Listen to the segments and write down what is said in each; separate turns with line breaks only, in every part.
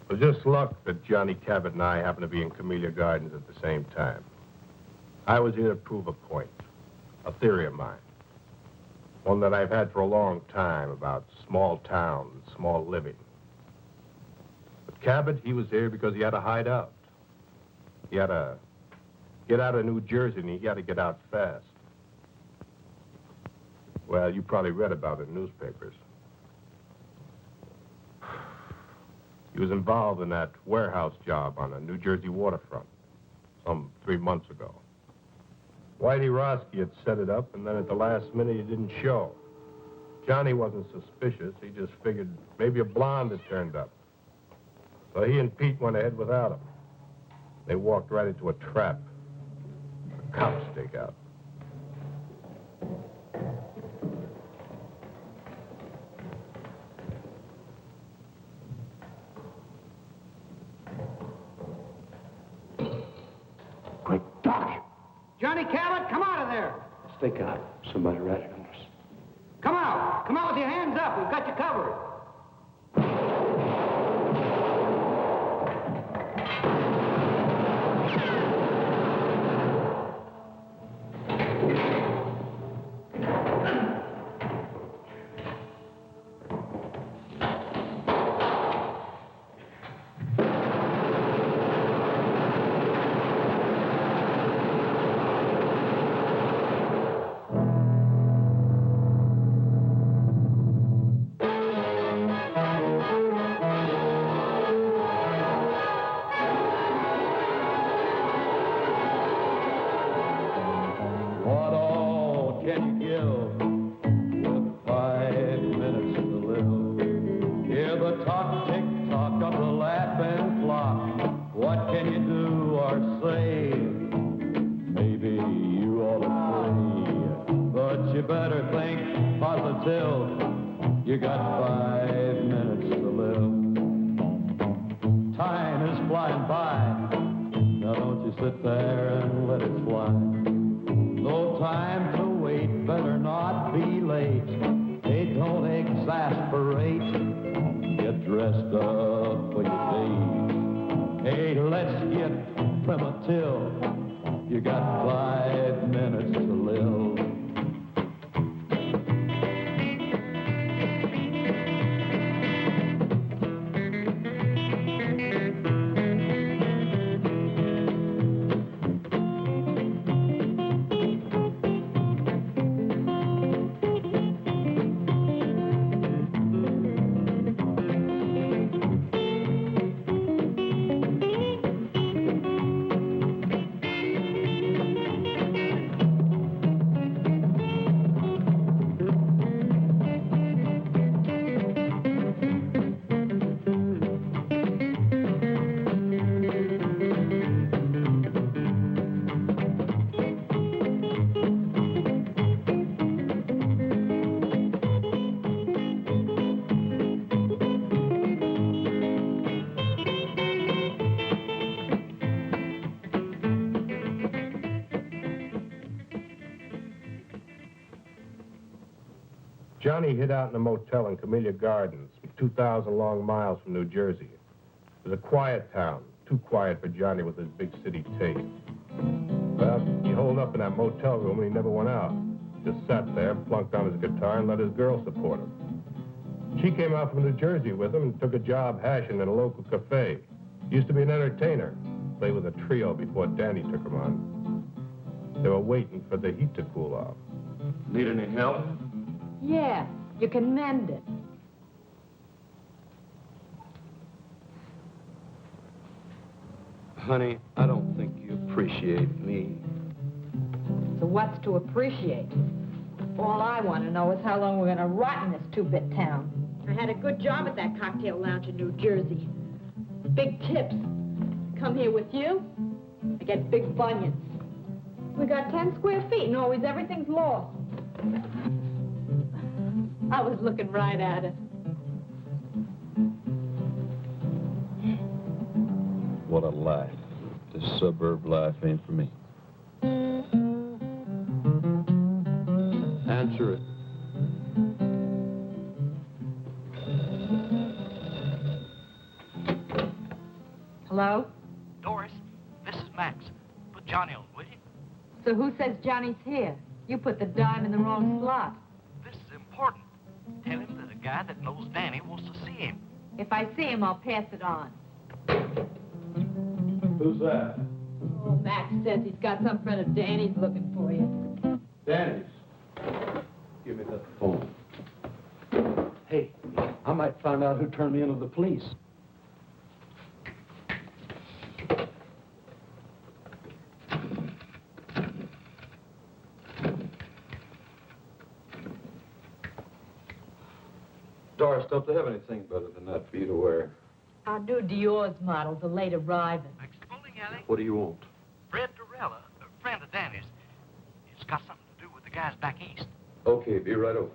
It was just luck that Johnny Cabot and I happened to be in Camellia Gardens at the same time. I was here to prove a point, a theory of mine. One that I've had for a long time about small towns and small living. But Cabot, he was here because he had to hide out. He had to get out of New Jersey, and he had to get out fast. Well, you probably read about it in newspapers. He was involved in that warehouse job on the New Jersey waterfront some 3 months ago. Whitey Roski had set it up, and then at the last minute he didn't show. Johnny wasn't suspicious. He just figured maybe a blonde had turned up. So he and Pete went ahead without him. They walked right into a trap. A cop stakeout.
Quick, Doc!
Johnny Cabot, come out of there!
Stake out. Somebody ratted on us.
Come out! Come out with your hands up. We've got you covered.
Johnny hid out in a motel in Camellia Gardens, 2,000 long miles from New Jersey. It was a quiet town, too quiet for Johnny with his big city taste. Well, he holed up in that motel room and he never went out. Just sat there, plunked on his guitar, and let his girl support him. She came out from New Jersey with him and took a job hashing at a local cafe. Used to be an entertainer. Played with a trio before Danny took him on. They were waiting for the heat to cool off.
Need any help?
Yeah, you can mend it.
Honey, I don't think you appreciate me.
So what's to appreciate? All I want to know is how long we're going to rot in this two-bit town. I had a good job at that cocktail lounge in New Jersey. Big tips. Come here with you, I get big bunions. We got 10 square feet and always everything's lost. I was looking right at it.
What a life. This suburb life ain't for me.
Answer it.
Hello?
Doris, this is Max. Put Johnny on, will you?
So who says Johnny's here? You put the dime in the wrong slot.
This is important. Tell him that a guy that knows Danny wants to see him.
If I see him, I'll pass it on.
Who's that?
Oh, Max says he's got some friend of Danny's looking for you.
Danny's. Give me that phone. Hey, I might find out who turned me into the police. Doris, don't they have anything better than that for you to wear?
Our new Dior's models are late arriving.
Next bowling alley,
What do you want?
Fred Dorella, a friend of Danny's. It's got something to do with the guys back east.
Okay, be right over.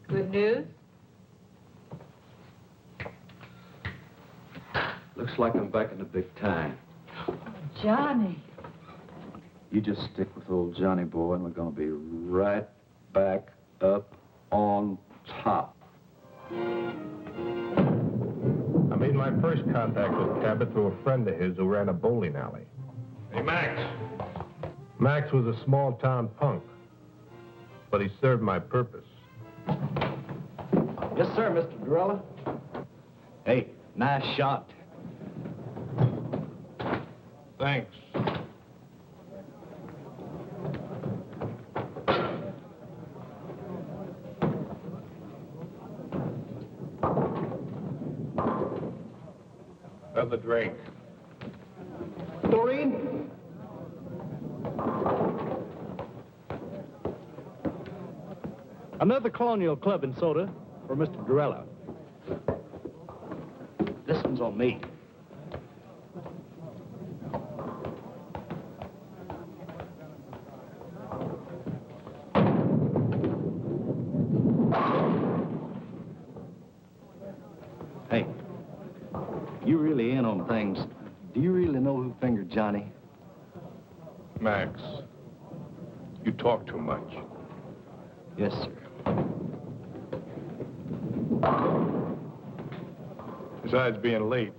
Good news?
Looks like I'm back in the big time.
Johnny.
You just stick with old Johnny boy, and we're gonna be right back up on top.
I made my first contact with Cabot through a friend of his who ran a bowling alley.
Hey, Max.
Max was a small-town punk, but he served my purpose.
Yes, sir, Mr. Dorella. Hey, nice shot.
Thanks. Another drink.
Doreen?
Another Colonial Club and soda for Mr. Dorella.
This one's on me. Hey, you really in on things. Do you really know who fingered Johnny?
Max, you talk too much.
Yes, sir.
Besides being late,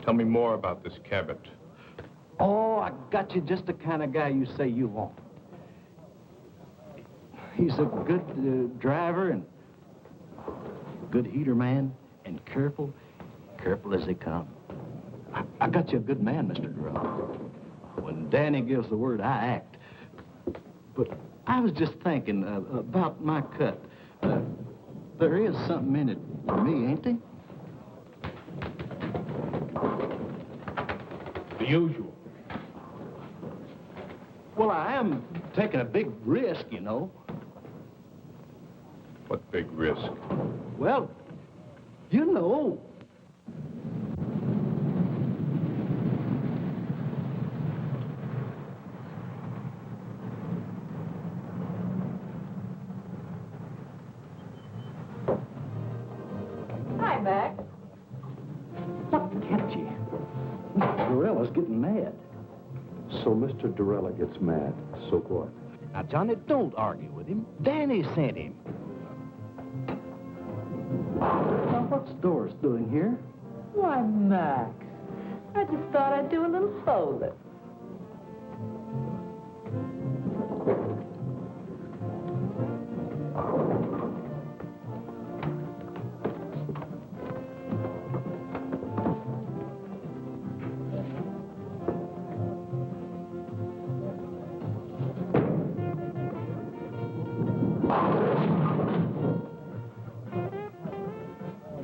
tell me more about this Cabot.
Oh, I got you just the kind of guy you say you want. He's a good driver and good heater man and careful as they come. I got you a good man, Mr. Dorella. When Danny gives the word, I act. But I was just thinking about my cut. There is something in it for me, ain't there?
The usual.
Well, I am taking a big risk, you know.
What big risk?
Well, you know.
Hi, Max.
What kept you? Mr. Dorella's getting mad.
So Mr. Dorella gets mad. So what?
Now, Johnny, don't argue with him. Danny sent him. Now, what's Doris doing here?
Why, Max. I just thought I'd do a little bowling.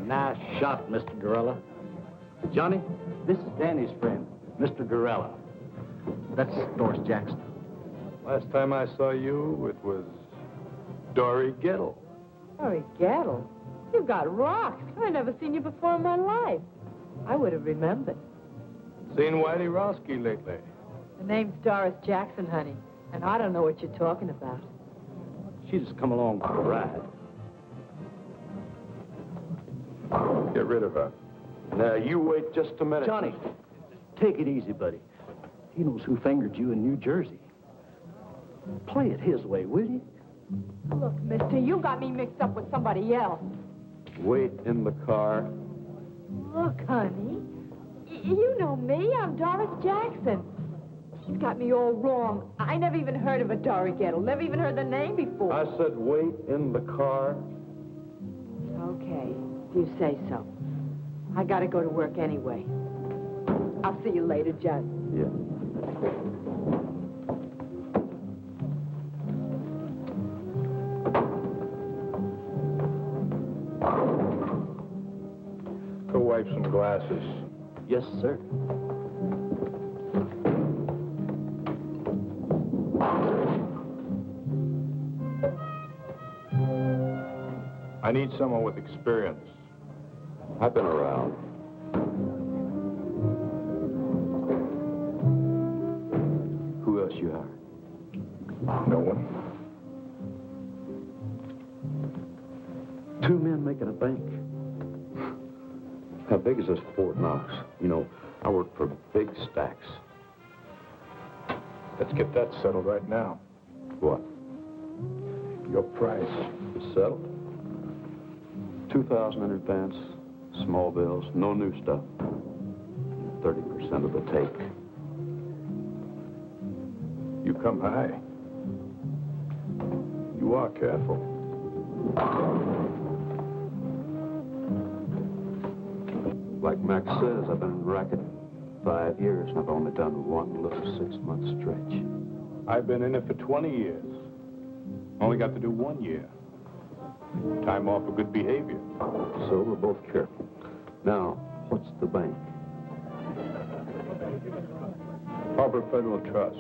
Nice shot, Mr. Dorella. Johnny, this is Danny's friend, Mr. Dorella. That's Doris Jackson.
Last time I saw you, it was Dory Gettle.
Harry Gattle, you've got rocks. I never seen you before in my life. I would have remembered.
Seen Whitey Roski lately?
The name's Doris Jackson, honey, and I don't know what you're talking about.
She just come along for a ride.
Get rid of her. Now, you wait just a minute.
Johnny, take it easy, buddy. He knows who fingered you in New Jersey. Play it his way, will you?
Look, mister, you got me mixed up with somebody else.
Wait in the car.
Look, honey, you know me. I'm Doris Jackson. He's got me all wrong. I never even heard of a Dory Gettle. Never even heard the name before.
I said wait in the car.
Okay, if you say so. I gotta go to work anyway. I'll see you later, Judd.
Yeah. Go wipe some glasses.
Yes, sir.
I need someone with experience.
I've been around.
Who else you hired?
No one.
Two men making a bank.
How big is this Fort Knox? You know, I work for big stacks.
Let's get that settled right now.
What?
Your price.
It's settled? 2,000 in advance, small bills, no new stuff. 30% of the take.
You come high. You are careful.
Like Max says, I've been in racket 5 years, and I've only done one little 6-month stretch.
I've been in it for 20 years. Only got to do 1 year. Time off for good behavior.
So we're both careful. Now, what's the bank?
Harbor Federal Trust.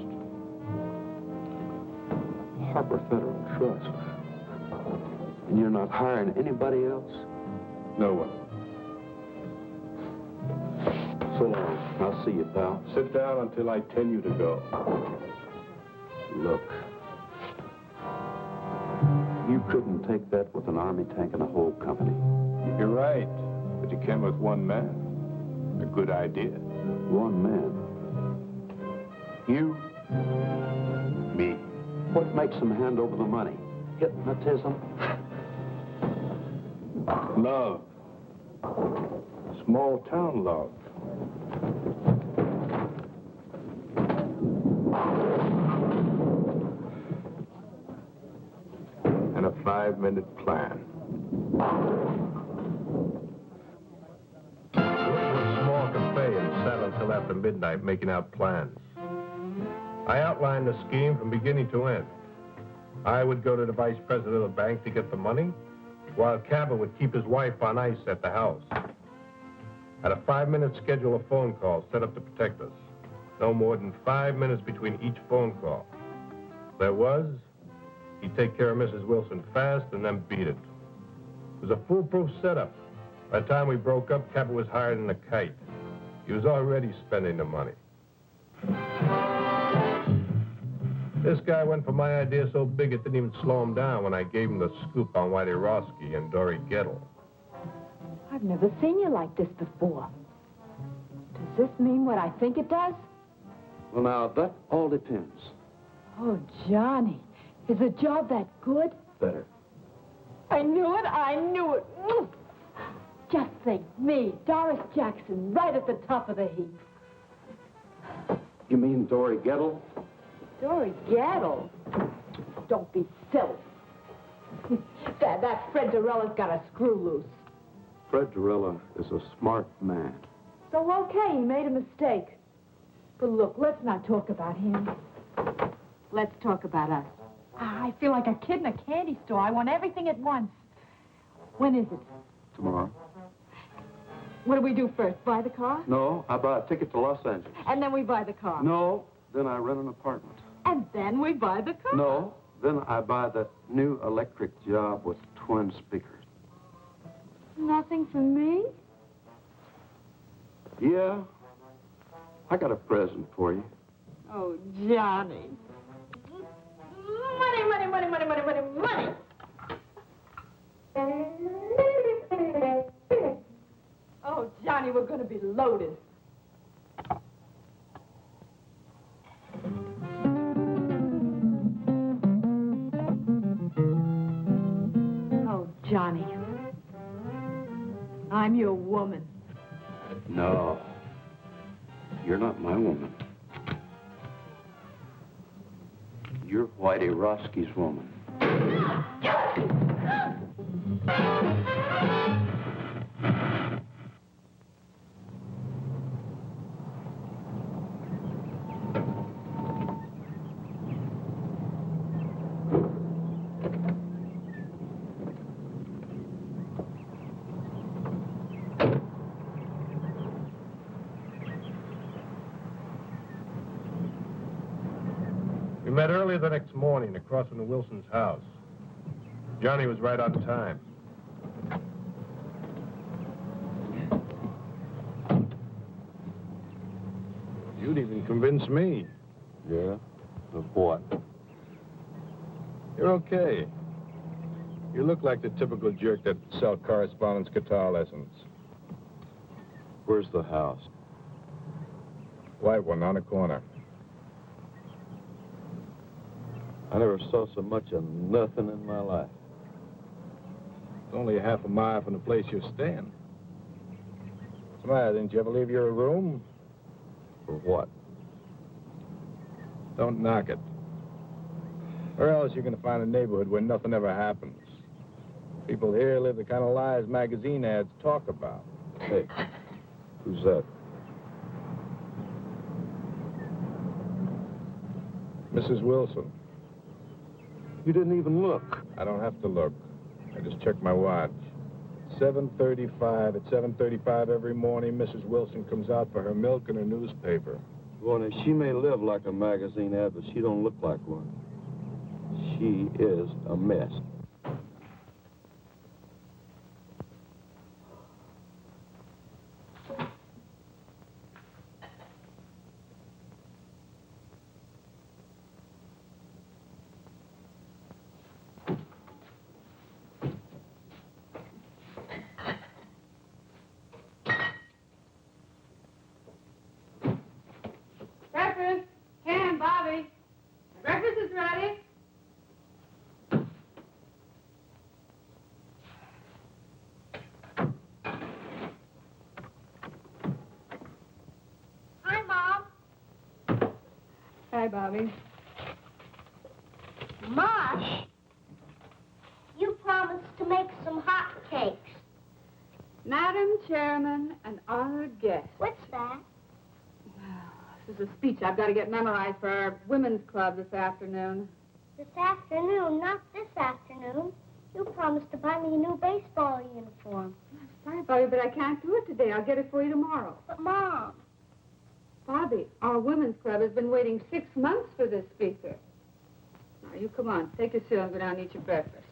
Harbor Federal Trust. And you're not hiring anybody else?
No one.
So long. I'll see you, pal.
Sit down until I tell you to go.
Look. You couldn't take that with an army tank and a whole company.
You're right, but you can with one man. A good idea.
One man.
You, me.
What makes them hand over the money? Hypnotism?
Love. Small town love. And a 5-minute plan.
We went to a small cafe and sat until after midnight making out plans. I outlined the scheme from beginning to end. I would go to the vice president of the bank to get the money, while Cabot would keep his wife on ice at the house. Had a 5-minute schedule of phone calls set up to protect us. No more than 5 minutes between each phone call. There was, he'd take care of Mrs. Wilson fast and then beat it. It was a foolproof setup. By the time we broke up, Cabot was hired in a kite. He was already spending the money. This guy went for my idea so big it didn't even slow him down when I gave him the scoop on Whitey Roski and Dory Gettle.
I've never seen you like this before. Does this mean what I think it does?
Well, now, that all depends.
Oh, Johnny, is the job that good?
Better.
I knew it, I knew it. Just think, me, Doris Jackson, right at the top of the heap.
You mean Dory Gettle?
Dory Gettle? Don't be silly. that Fred Dorella's got a screw loose.
Fred Dorella is a smart man.
So, okay, he made a mistake. But look, let's not talk about him. Let's talk about us. I feel like a kid in a candy store. I want everything at once. When is it?
Tomorrow?
What do we do first? Buy the car?
No, I buy a ticket to Los Angeles.
And then we buy the car?
No, then I rent an apartment.
And then we buy the car?
No, then I buy that new electric job with twin speakers.
Nothing for me?
Yeah, I got a present for you.
Oh, Johnny. Money, money, money, money, money, money, money. Oh, Johnny, we're going to be loaded. Oh, Johnny. I'm your woman.
No. You're not my woman. You're Whitey Roski's woman.
We met early the next morning across from the Wilson's house. Johnny was right on time. You'd even convince me.
Yeah? Of what?
You're okay. You look like the typical jerk that sell correspondence guitar lessons.
Where's the house?
White one on the corner.
I never saw so much of nothing in my life.
It's only a half a mile from the place you're staying. What's the matter? Didn't you ever leave your room?
For what?
Don't knock it. Or else you're going to find a neighborhood where nothing ever happens. People here live the kind of lives magazine ads talk about.
Hey, who's that?
Mrs. Wilson.
You didn't even look.
I don't have to look. I just checked my watch. 7:35. At 7:35 every morning, Mrs. Wilson comes out for her milk and her newspaper.
Well, now, she may live like a magazine ad, but she don't look like one. She is a mess.
Breakfast. Ken, Bobby. Breakfast is ready. Hi, Mom. Hi, Bobby.
Mosh, you promised to make some hot cakes.
Madam Chairman and honored guests.
What's that?
This is a speech I've got to get memorized for our women's club this afternoon.
This afternoon, not this afternoon. You promised to buy me a new baseball uniform.
Sorry, Bobby, but I can't do it today. I'll get it for you tomorrow.
But, Mom,
Bobby, our women's club has been waiting 6 months for this speaker. Now, you come on. Take your seat and go down and eat your breakfast.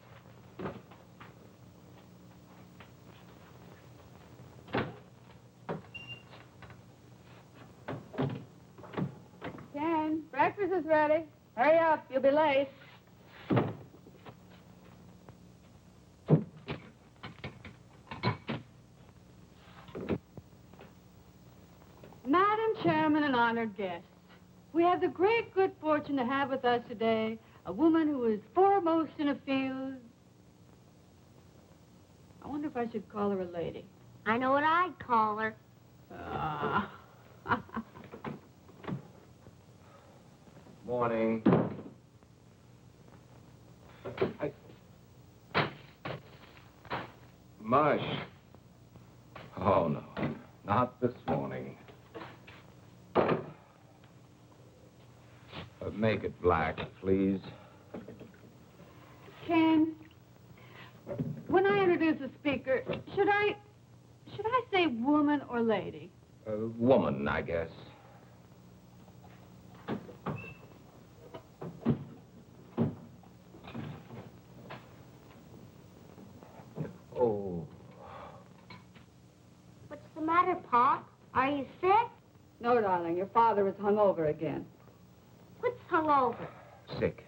Ken, breakfast is ready. Hurry up. You'll be late. Madam Chairman and honored guests, we have the great good fortune to have with us today a woman who is foremost in a field. I wonder if I should call her a lady.
I know what I'd call her.
Morning.
Mush. Oh, no. Not this morning. Make it black, please.
Ken, when I introduce the speaker, should I say woman or lady?
Woman, I guess. Oh.
What's the matter, Pop? Are you sick?
No, darling, your father is hungover again.
What's hungover?
Sick.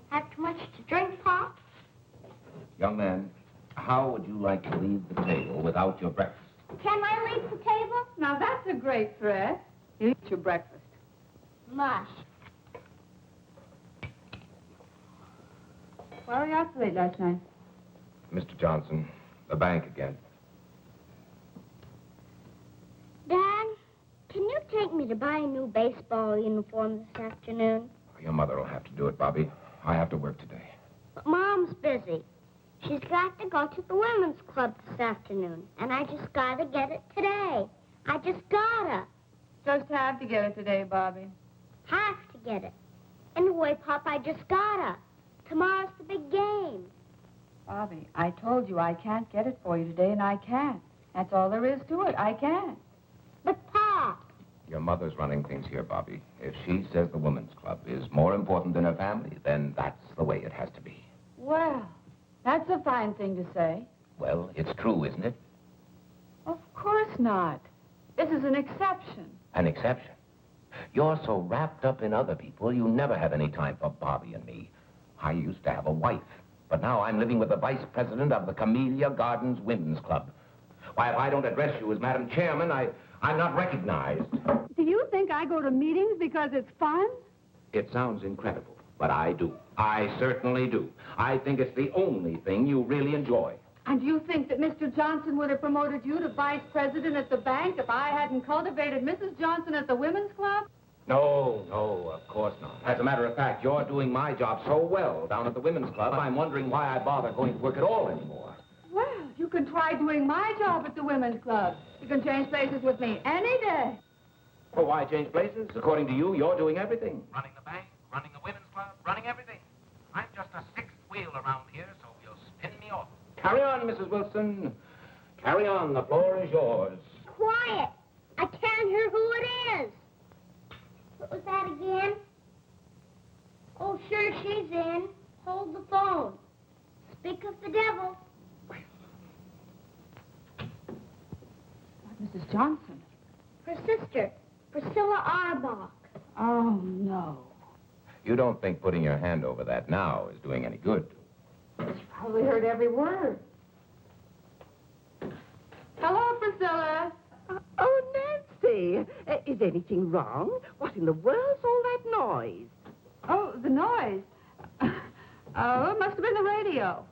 Have too much to drink, Pop?
Young man, how would you like to leave the table without your breakfast?
Can I leave the table?
Now, that's a great threat. You eat your breakfast.
Mush.
Why were you out so late last night?
Mr. Johnson, the bank again.
me to buy a new baseball uniform this afternoon?
Your mother will have to do it, Bobby. I have to work today.
But Mom's busy. She's got to go to the women's club this afternoon, and I just gotta get it today. I just gotta.
Just have to get it today, Bobby.
Have to get it. Anyway, Pop, I just gotta. Tomorrow's the big game.
Bobby, I told you I can't get it for you today, and I can't. That's all there is to it. I can't.
But, Pop.
Your mother's running things here, Bobby. If she says the women's club is more important than her family, then that's the way it has to be.
Well, that's a fine thing to say.
Well, it's true, isn't it?
Of course not. This is an exception.
An exception. You're so wrapped up in other people, you never have any time for Bobby and me. I used to have a wife, but now I'm living with the vice president of the Camellia Gardens Women's Club. Why, if I don't address you as Madam Chairman, I'm not recognized.
Do you think I go to meetings because it's fun?
It sounds incredible, but I do. I certainly do. I think it's the only thing you really enjoy.
And you think that Mr. Johnson would have promoted you to vice president at the bank if I hadn't cultivated Mrs. Johnson at the women's club?
No, of course not. As a matter of fact, you're doing my job so well down at the women's club, I'm wondering why I bother going to work at all anymore.
Well, you can try doing my job at the women's club. You can change places with me any day.
Well, why change places? According to you, you're doing everything.
Running the bank, running the women's club, running everything. I'm just a sixth wheel around here, so you'll spin me off.
Carry on, Mrs. Wilson. Carry on. The floor is yours.
Quiet. I can't hear who it is. What was that again? Oh, sure, she's in. Hold the phone. Speak of the devil.
Mrs. Johnson.
Her sister, Priscilla Arbach.
Oh, no.
You don't think putting your hand over that now is doing any good?
She's probably heard every word. Hello, Priscilla.
Oh, Nancy, is anything wrong? What in the world's all that noise?
Oh, the noise. Oh, it must have been the radio.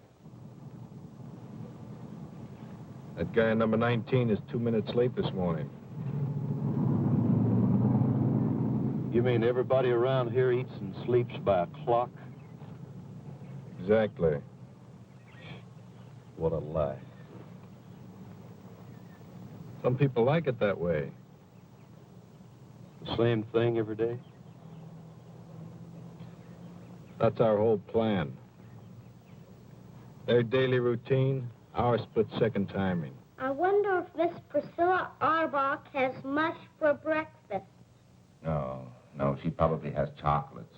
That guy in number 19 is 2 minutes late this morning.
You mean everybody around here eats and sleeps by a clock?
Exactly.
What a lie.
Some people like it that way.
The same thing every day?
That's our whole plan. Their daily routine, our split-second timing.
I wonder if Miss Priscilla Arbach has mush for breakfast.
No, she probably has chocolates.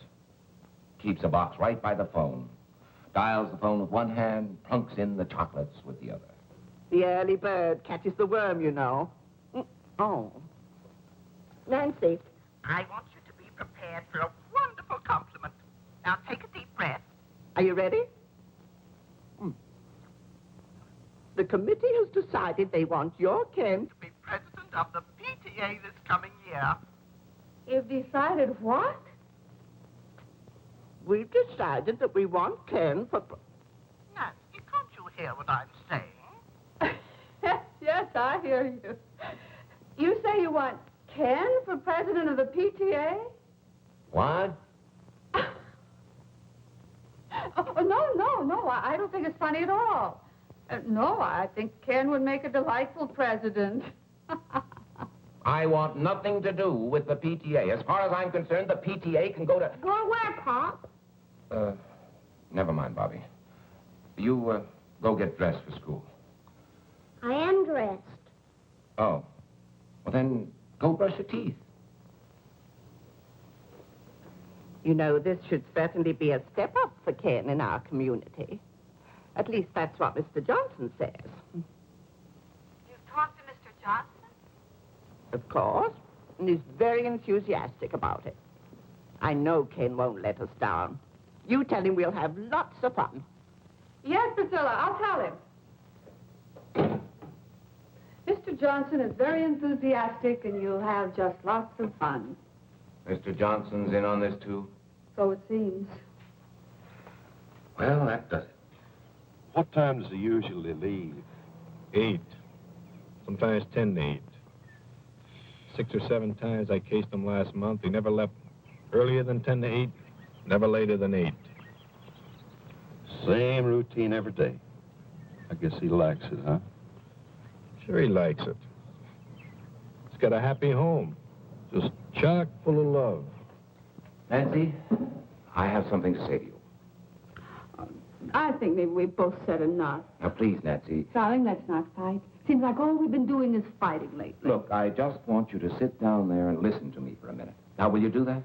Keeps a box right by the phone. Dials the phone with one hand, plunks in the chocolates with the other.
The early bird catches the worm, you know. Oh. Nancy.
I want you to be prepared for a wonderful compliment. Now take a deep breath.
Are you ready? The committee has decided they want your Ken
To be president of the PTA this coming year.
You've decided what?
We've decided that we want Ken for...
Nancy, can't you hear what I'm saying?
Yes, I hear you. You say you want Ken for president of the PTA?
What?
Oh, no. I don't think it's funny at all. No, I think Ken would make a delightful president.
I want nothing to do with the PTA. As far as I'm concerned, the PTA can go to...
Go where, Pop?
Never mind, Bobby. You, go get dressed for school.
I am dressed.
Oh. Well, then, go brush your teeth.
You know, this should certainly be a step up for Ken in our community. At least that's what Mr. Johnson says.
You've talked to Mr. Johnson?
Of course. And he's very enthusiastic about it. I know Ken won't let us down. You tell him we'll have lots of fun.
Yes, Priscilla, I'll tell him. Mr. Johnson is very enthusiastic, and you'll have just lots of fun.
Mr. Johnson's in on this, too?
So it seems.
Well, that does it.
What time does he usually leave?
8. Sometimes 10 to 8. 6 or 7 times I cased him last month. He never left earlier than 10 to 8, never later than 8.
Same routine every day. I guess he likes it, huh?
Sure he likes it. He's got a happy home, just chock full of love.
Nancy, I have something to say to you.
I think maybe we both said enough.
Now, please, Nancy.
Darling, let's not fight. Seems like all we've been doing is fighting lately.
Look, I just want you to sit down there and listen to me for a minute. Now, will you do that?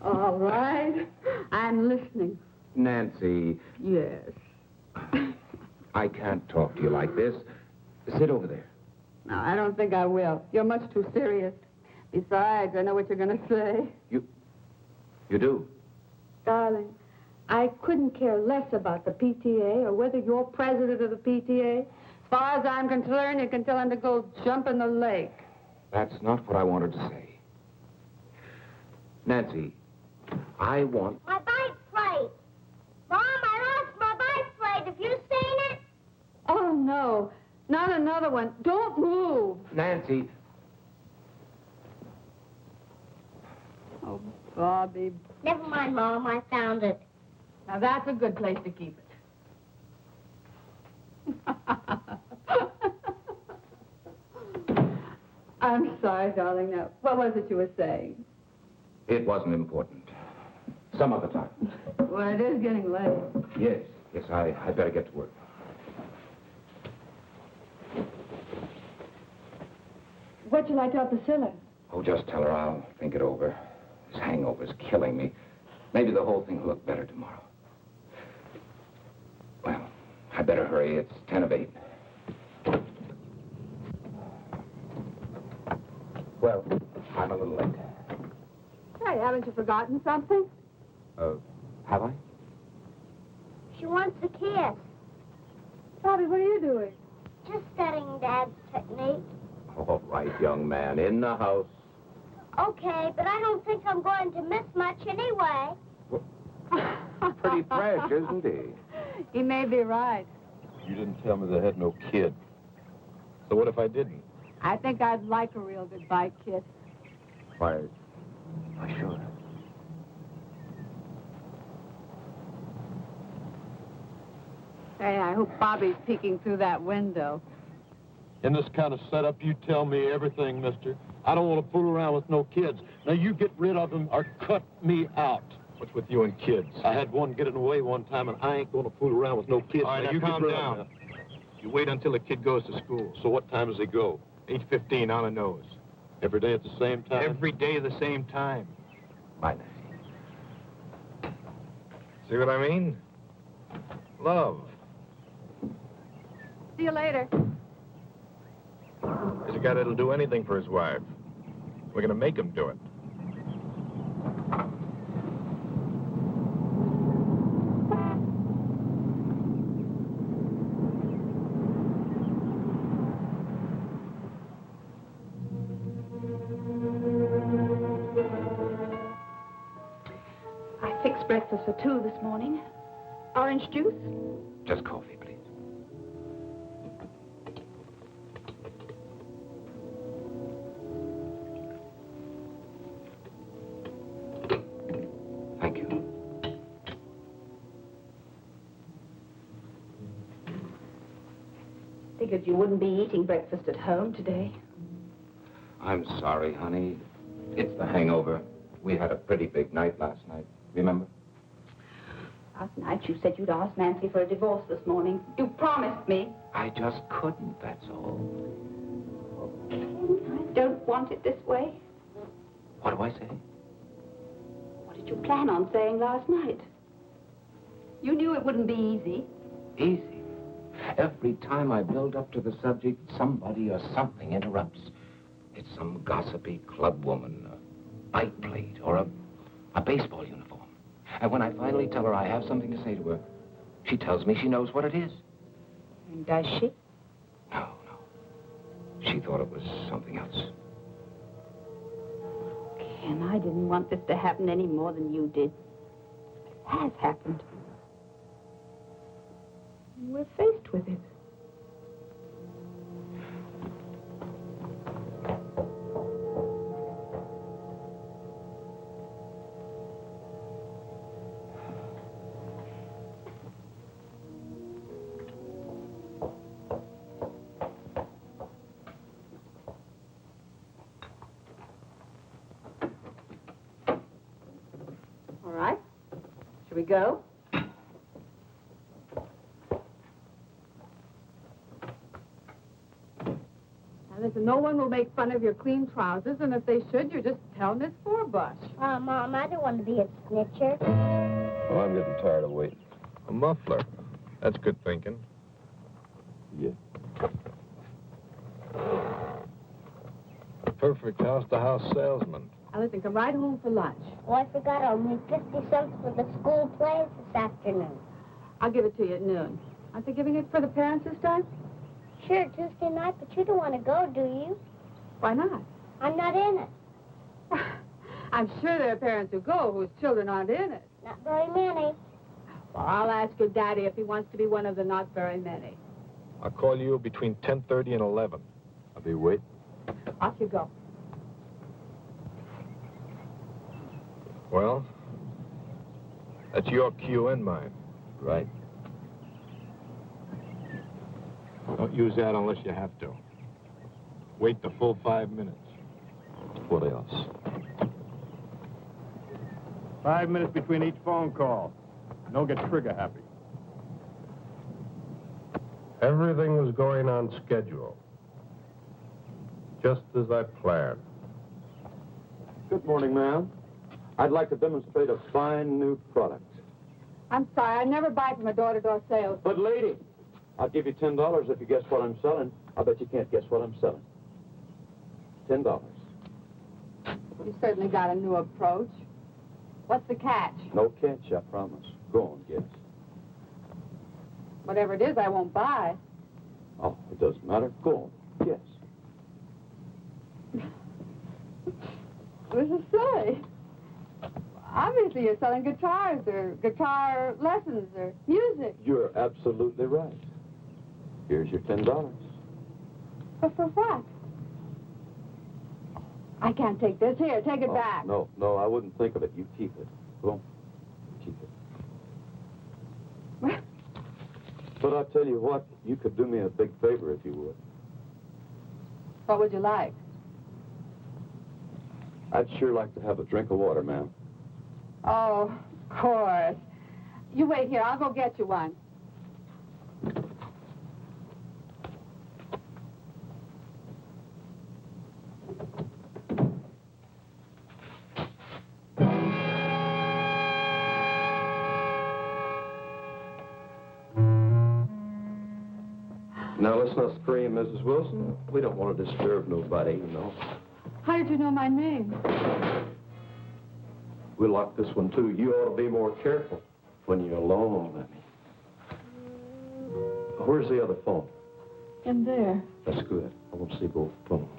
All right. I'm listening.
Nancy.
Yes.
I can't talk to you like this. Sit over there.
No, I don't think I will. You're much too serious. Besides, I know what you're going to say.
You do?
Darling, I couldn't care less about the PTA or whether you're president of the PTA. As far as I'm concerned, you can tell him to go jump in the lake.
That's not what I wanted to say. Nancy, I want...
My bike plate. Mom, I lost my bike plate. Have you seen it?
Oh, no. Not another one. Don't move.
Nancy.
Oh, Bobby.
Never mind, Mom. I found it.
Now, that's a good place to keep it. I'm sorry, darling. Now, what was it you were saying?
It wasn't important. Some other time.
Well, it is getting late.
Yes, I better get to work.
What'd you like to tell Priscilla?
Oh, just tell her I'll think it over. This hangover's killing me. Maybe the whole thing will look better tomorrow. Well, I better hurry. It's 10 of 8. Well, I'm a little late.
Hey, haven't you forgotten something?
Have I?
She wants a kiss.
Bobby, what are you doing?
Just studying Dad's technique.
All right, young man, in the house.
Okay, but I don't think I'm going to miss much anyway.
Pretty fresh, isn't he?
He may be right.
You didn't tell me they had no kid. So what if I didn't?
I think I'd like a real goodbye kiss.
Why, sure.
Hey, I hope Bobby's peeking through that window.
In this kind of setup, you tell me everything, mister. I don't want to fool around with no kids. Now, you get rid of them or cut me out.
What's with you and kids?
I had one getting away one time, and I ain't going to fool around with no kids.
All right,
now,
now
you
calm
get rid
down.
of them.
You wait until the kid goes to school.
So what time does he go?
8:15 on the nose.
Every day at the same time?
Every day the same time.
Bye, Nancy.
See what I mean? Love.
See you later.
There's a guy that'll do anything for his wife. We're gonna make him do it.
I fixed breakfast for 2 this morning. Orange juice?
Just coffee, please. Thank you.
Figured you wouldn't be eating breakfast at home today.
I'm sorry, honey. It's the hangover. We had a pretty big night last night. Remember?
Last night you said you'd ask Nancy for a divorce this morning. You promised me.
I just couldn't, that's all.
I don't want it this way.
What do I say?
What did you plan on saying last night? You knew it wouldn't be easy.
Easy. Every time I build up to the subject, somebody or something interrupts. It's some gossipy club woman, a bike plate, or a baseball uniform. And when I finally tell her I have something to say to her, she tells me she knows what it is.
And does she?
No. She thought it was something else.
Ken, I didn't want this to happen any more than you did. It has happened. We're faced with it.
go. Now, listen, no one will make fun of your clean trousers, and if they should, you just tell Miss Forbush.
Mom, I don't want to be a snitcher.
Well, I'm getting tired of waiting.
A muffler. That's good thinking.
Yeah. A perfect house-to-house salesman.
Now, listen, come right home for lunch.
Oh, I forgot I'll need 50 cents for the school plays this afternoon.
I'll give it to you at noon. Aren't they giving it for the parents this time?
Sure, Tuesday night, but you don't want to go, do you?
Why not?
I'm not in it.
I'm sure there are parents who go whose children aren't in it.
Not very many.
Well, I'll ask your daddy if he wants to be one of the not very many.
I'll call you between 10:30 and 11.
I'll be waiting.
Off you go.
Well, that's your cue and mine.
Right.
Don't use that unless you have to. Wait the full 5 minutes.
What else?
5 minutes between each phone call. Don't get trigger happy.
Everything was going on schedule. Just as I planned.
Good morning, ma'am. I'd like to demonstrate a fine new product.
I'm sorry, I never buy from a door-to-door sales.
But, lady, I'll give you $10 if you guess what I'm selling. I bet you can't guess what I'm selling. $10.
You certainly got a new approach. What's the catch?
No catch, I promise. Go on, guess.
Whatever it is, I won't buy.
Oh, it doesn't matter. Go on, guess.
This is silly. Obviously, you're selling guitars or guitar lessons or music.
You're absolutely right. Here's your $10.
But for what? I can't take this. Here, take it back.
No, I wouldn't think of it. You keep it. Go on. Keep it. But I'll tell you what, you could do me a big favor if you would.
What would you like?
I'd sure like to have a drink of water, ma'am.
Oh, of course. You wait here. I'll go get you one.
Now, let's not scream, Mrs. Wilson. We don't want to disturb nobody, you know.
How did you know my name?
We locked this one, too. You ought to be more careful when you're alone, Lenny. Where's the other phone?
In there.
That's good. I want to see both phones.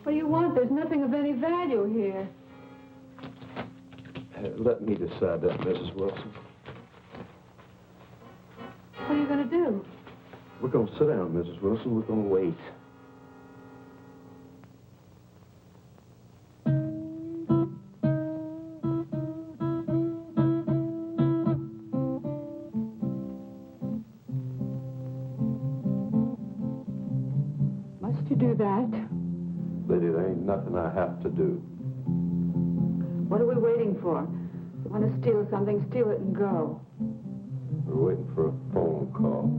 What do you want? There's nothing of any value here.
Let me decide that, Mrs. Wilson.
What are you going to do?
We're going to sit down, Mrs. Wilson. We're going to wait.
Must you do that?
Lady, there ain't nothing I have to do.
What are we waiting for? If you want to steal something, steal it and go.
We're waiting for a phone call.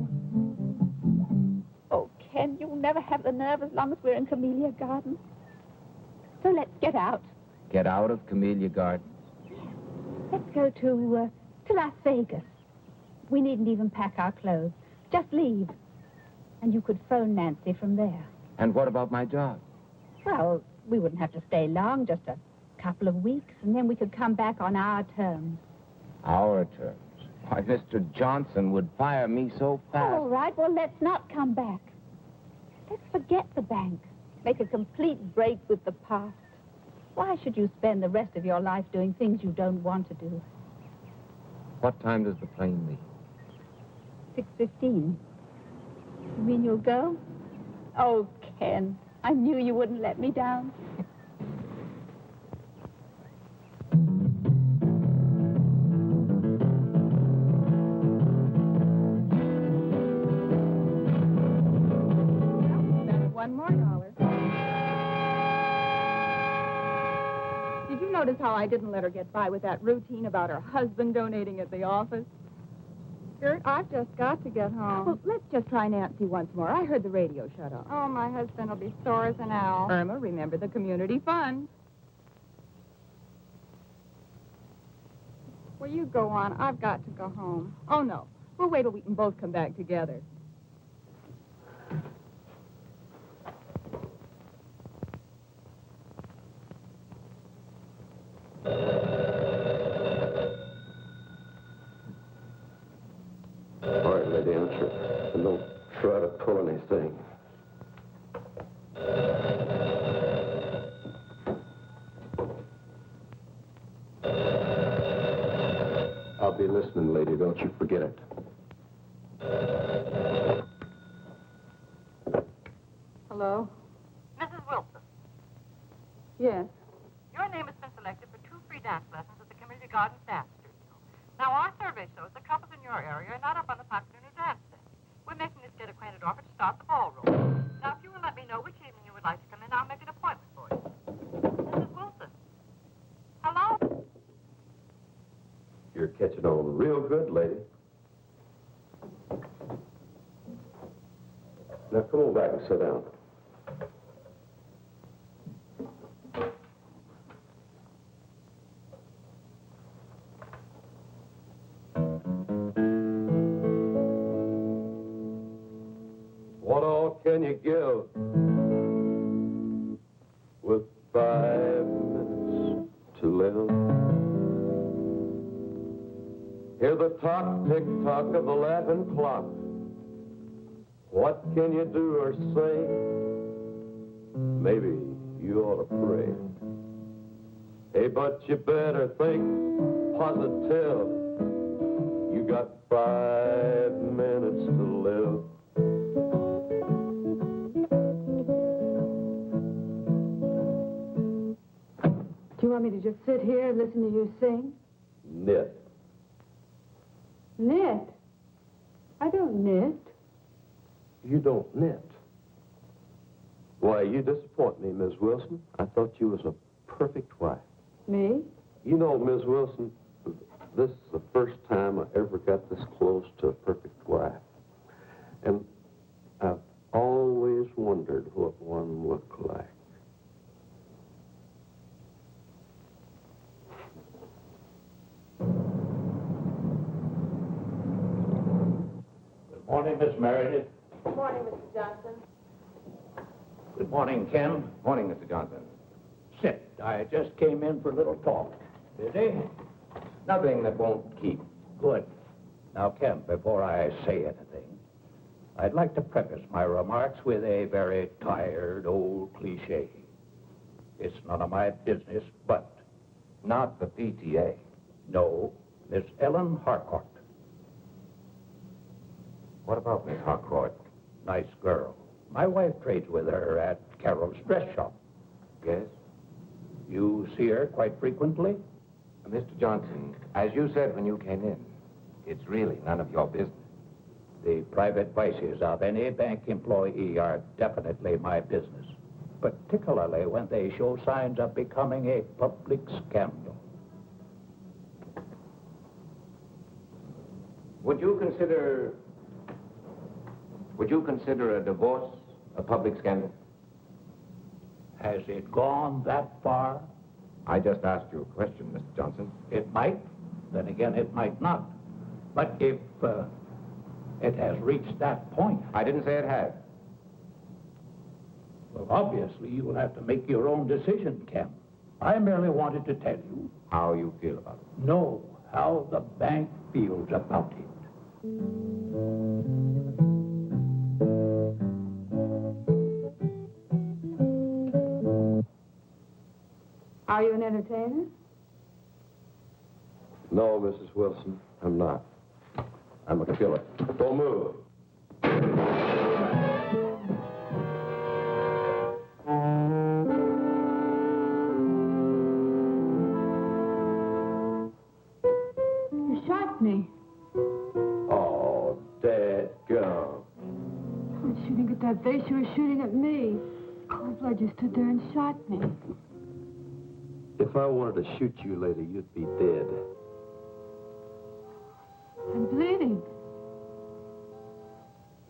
Oh, Ken, you'll never have the nerve as long as we're in Camellia Gardens. So let's get out.
Get out of Camellia Gardens?
Let's go to Las Vegas. We needn't even pack our clothes. Just leave. And you could phone Nancy from there.
And what about my job?
Well, we wouldn't have to stay long, just a couple of weeks, and then we could come back on our terms.
Our terms? Why, Mr. Johnson would fire me so fast.
All right, well, let's not come back. Let's forget the bank. Make a complete break with the past. Why should you spend the rest of your life doing things you don't want to do?
What time does the plane leave?
6:15. You mean you'll go? Oh, Ken, I knew you wouldn't let me down.
$1 more. Did you know notice how I didn't let her get by with that routine about her husband donating at the office? Gert, I've just got to get home. Well, let's just try Nancy once more. I heard the radio shut off. Oh, my husband will be sore as an owl. Irma, remember the community fund. Well, you go on. I've got to go home. Oh, no. We'll wait till we can both come back together.
All right, lady, answer. And don't try to pull anything. I'll be listening, lady. Don't you forget it.
Hello?
Mrs. Wilson,
Yes.
your name has been selected for 2 free dance lessons at the Community Gardens Dance Studio. Now, our survey shows that couples in your area are not up on the popular new dance thing. We're making this get acquainted offer to start the ballroom. Now, if you will let me know which evening you would like to come in, I'll make an appointment for you. Mrs. Wilson. Hello?
You're catching on real good, lady. Now, come on back and sit down. What all can you give with 5 minutes to live? Hear the tock, tick-tock of the laughing clock. What can you do or say? Maybe you ought to pray. Hey, but you better think positive. You got 5 minutes to live.
Do you want me to just sit here and listen to you sing?
Knit.
Knit? I don't knit.
You don't knit. Why, you disappoint me, Miss Wilson. I thought you was a perfect wife.
Me?
You know, Miss Wilson, this is the first time I ever got this close to a perfect wife. And I've always wondered what one looked like.
Good morning, Miss Meredith.
Good morning, Mr. Johnson.
Good morning, Ken.
Morning, Mr. Johnson.
Sit. I just came in for a little talk. Busy?
Nothing that won't keep.
Good. Now, Ken, before I say anything, I'd like to preface my remarks with a very tired old cliche. It's none of my business, but...
Not the PTA.
No, Miss Ellen Harcourt.
What about Miss Harcourt?
Nice girl. My wife trades with her at Carol's dress shop.
Yes?
You see her quite frequently?
Mr. Johnson, as you said when you came in, it's really none of your business.
The private vices of any bank employee are definitely my business, particularly when they show signs of becoming a public scandal.
Would you consider a divorce a public scandal?
Has it gone that far?
I just asked you a question, Mr. Johnson.
It might. Then again, it might not. But if it has reached that point...
I didn't say it had.
Well, obviously, you will have to make your own decision, Ken. I merely wanted to tell you...
How you feel about it.
No, how the bank feels about it.
Are you an entertainer?
No, Mrs. Wilson, I'm not. I'm a killer. Don't move.
You shot me.
Oh, dadgum.
I was shooting at that vase. You were shooting at me. Cold blood, you stood there and shot me.
If If I wanted to shoot you later, you'd be dead.
I'm bleeding.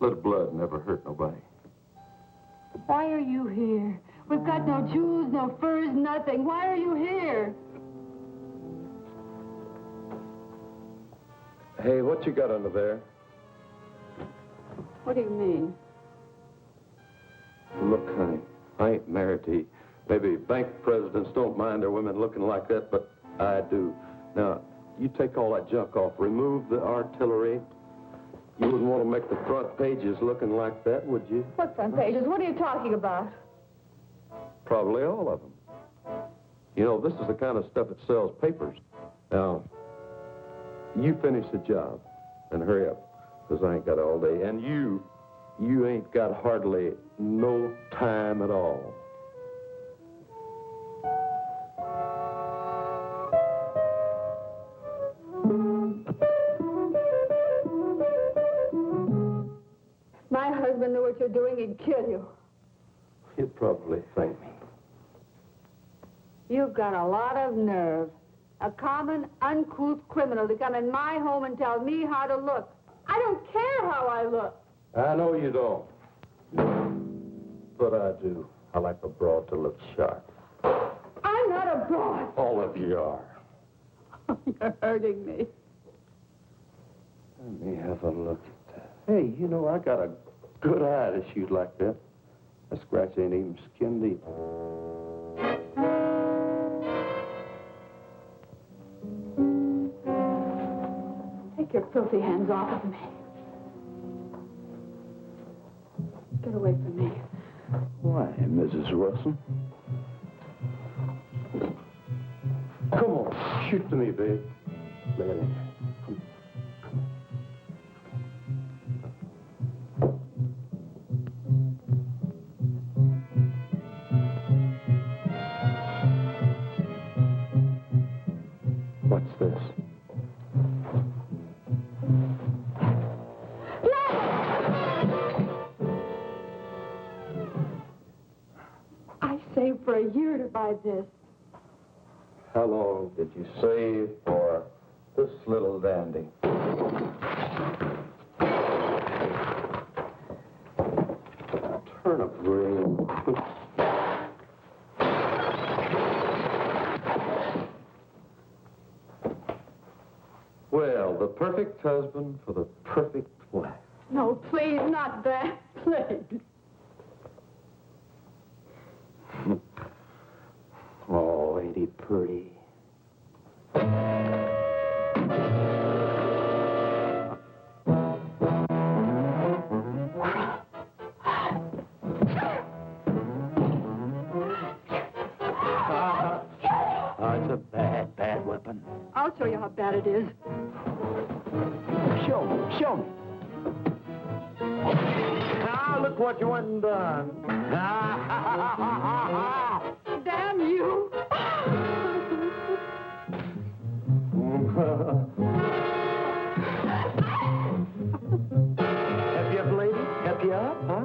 Little blood never hurt nobody.
Why are you here? We've got no jewels, no furs, nothing. Why are you here?
Hey, what you got under there?
What do you mean?
Look, honey, I ain't married to you. Maybe bank presidents don't mind their women looking like that, but I do. Now, you take all that junk off. Remove the artillery. You wouldn't want to make the front pages looking like that, would you?
What front pages? What are you talking about?
Probably all of them. You know, this is the kind of stuff that sells papers. Now, you finish the job and hurry up, because I ain't got all day. And you ain't got hardly no time at all.
My husband knew what you're doing, he'd kill you.
You'd probably thank me.
You've got a lot of nerve. A common, uncouth criminal to come in my home and tell me how to look. I don't care how I look.
I know you don't. But I do. I like a broad to look sharp.
I'm not a broad.
All of you are.
You're hurting me.
Let me have a look at that. Hey, you know, I got a good eye to shoot like that. That scratch ain't even skin deep.
Take your filthy hands off of me. Get away from me.
Why, Mrs. Wilson? Come on, shoot to me, babe. Lay it in. What's this?
I saved for a year to buy this.
How long did you save for this little dandy? Turnip green. Well, the perfect husband for the perfect wife.
No, please, not that. Please.
Oh, ain't he pretty?
It's a bad, bad weapon.
I'll show you how bad it is.
Show me, show me. Now, look what you went and done.
Damn you!
Help you up, lady? Help you up, huh?